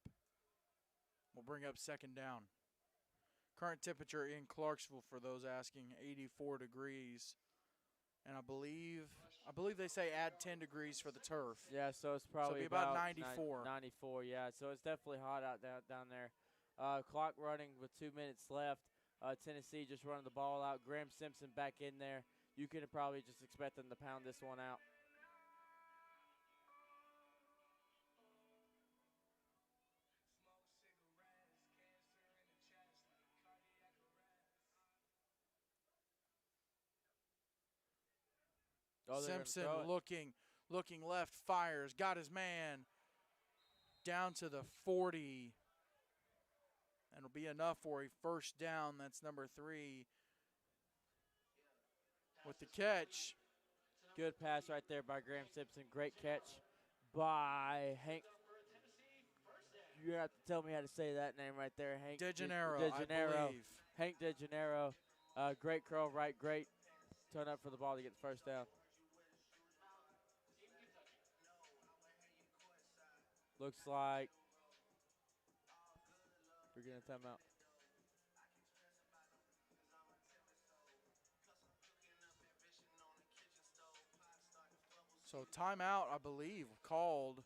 will bring up second down. Current temperature in Clarksville, for those asking, 84 degrees. And I believe they say add 10 degrees for the turf. Yeah, so it's probably be about 94. 94, yeah. So it's definitely hot out down there. Clock running with 2 minutes left. Tennessee just running the ball out. Graham Simpson back in there. You can probably just expect them to pound this one out. Oh, Simpson looking left, fires, got his man down to the 40. And it'll be enough for a first down. That's number 3 with the catch. Good pass right there by Graham Simpson. Great catch by Hank. You have to tell me how to say that name right there, Hank. DeGennaro, I believe. Hank DeGennaro. Great curl right, great turn up for the ball to get the first down. Looks like we're getting a timeout. So timeout, I believe, called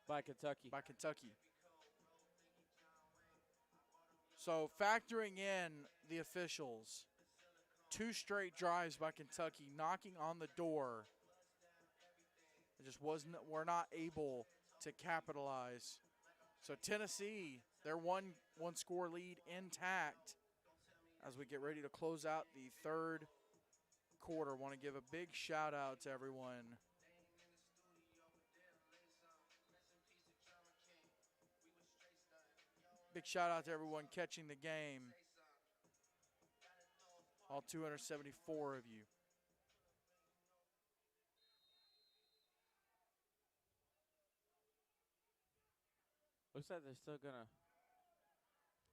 by Kentucky. So factoring in the officials, 2 straight drives by Kentucky, knocking on the door. It just we're not able to capitalize. So Tennessee, their one score lead intact as we get ready to close out the third quarter. Want to give a big shout out to everyone. Big shout out to everyone catching the game. All 274 of you. Looks like they're still going to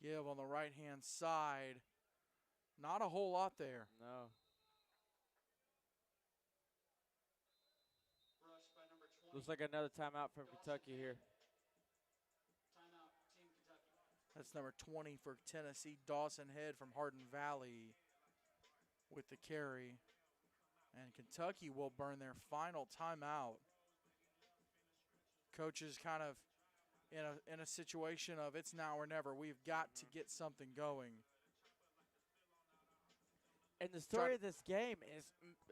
give on the right-hand side. Not a whole lot there. No. Looks like another timeout from Kentucky here. Timeout, Team Kentucky. That's number 20 for Tennessee, Dawson Head from Hardin Valley with the carry. And Kentucky will burn their final timeout. Coaches kind of in a situation of it's now or never. We've got to get something going. And the story of this game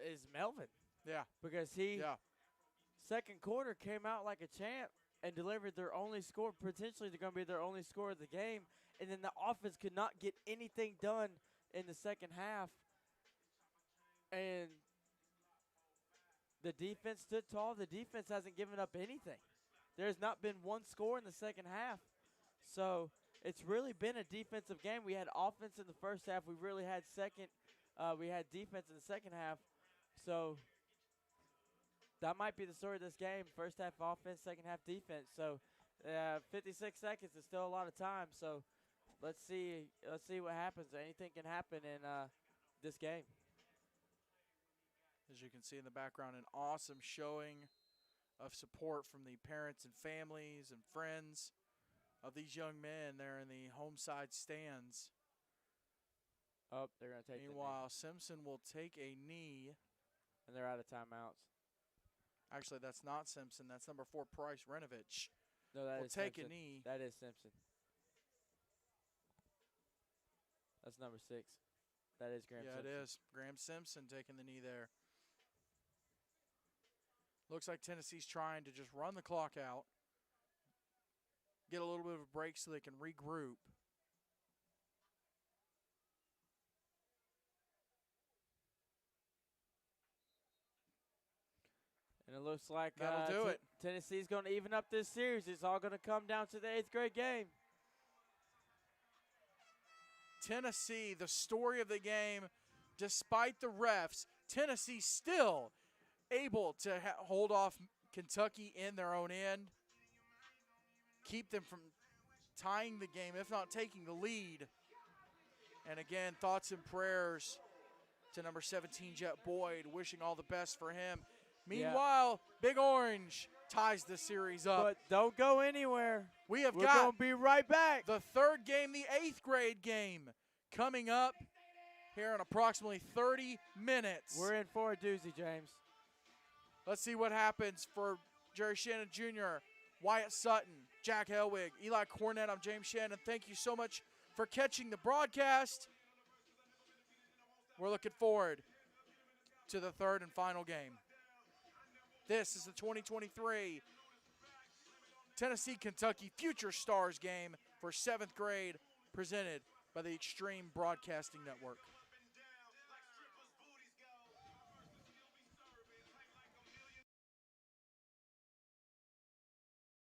is Melvin. Yeah. Because he, second quarter, came out like a champ and delivered their only score. Potentially they're going to be their only score of the game. And then the offense could not get anything done in the second half. And the defense stood tall. The defense hasn't given up anything. There's not been one score in the second half. So it's really been a defensive game. We had offense in the first half. We really had we had defense in the second half. So that might be the story of this game. First half offense, second half defense. So 56 seconds is still a lot of time. So let's see what happens. Anything can happen in this game. As you can see in the background, an awesome showing of support from the parents and families and friends of these young men there in the home side stands. Oh, they're going to take Meanwhile, Simpson will take a knee. And they're out of timeouts. Actually, that's not Simpson. That's number 4, Price Renovich. No, that will is take Simpson. a knee. That is Simpson. That's number 6. That is Graham Simpson. Yeah, it is. Graham Simpson taking the knee there. Looks like Tennessee's trying to just run the clock out, get a little bit of a break so they can regroup. And it looks like that'll do it. Tennessee's going to even up this series. It's all going to come down to the 8th grade game. Tennessee, the story of the game, despite the refs, Tennessee still able to hold off Kentucky in their own end, keep them from tying the game, if not taking the lead. And again, thoughts and prayers to number 17, Jet Boyd, wishing all the best for him. Meanwhile, Big Orange ties the series up. But don't go anywhere. We're going to be right back. The third game, the 8th grade game, coming up here in approximately 30 minutes. We're in for a doozy, James. Let's see what happens for Jerry Shannon Jr., Wyatt Sutton, Jack Helwig, Eli Cornett. I'm James Shannon. Thank you so much for catching the broadcast. We're looking forward to the third and final game. This is the 2023 Tennessee-Kentucky Future Stars game for 7th grade, presented by the Extreme Broadcasting Network.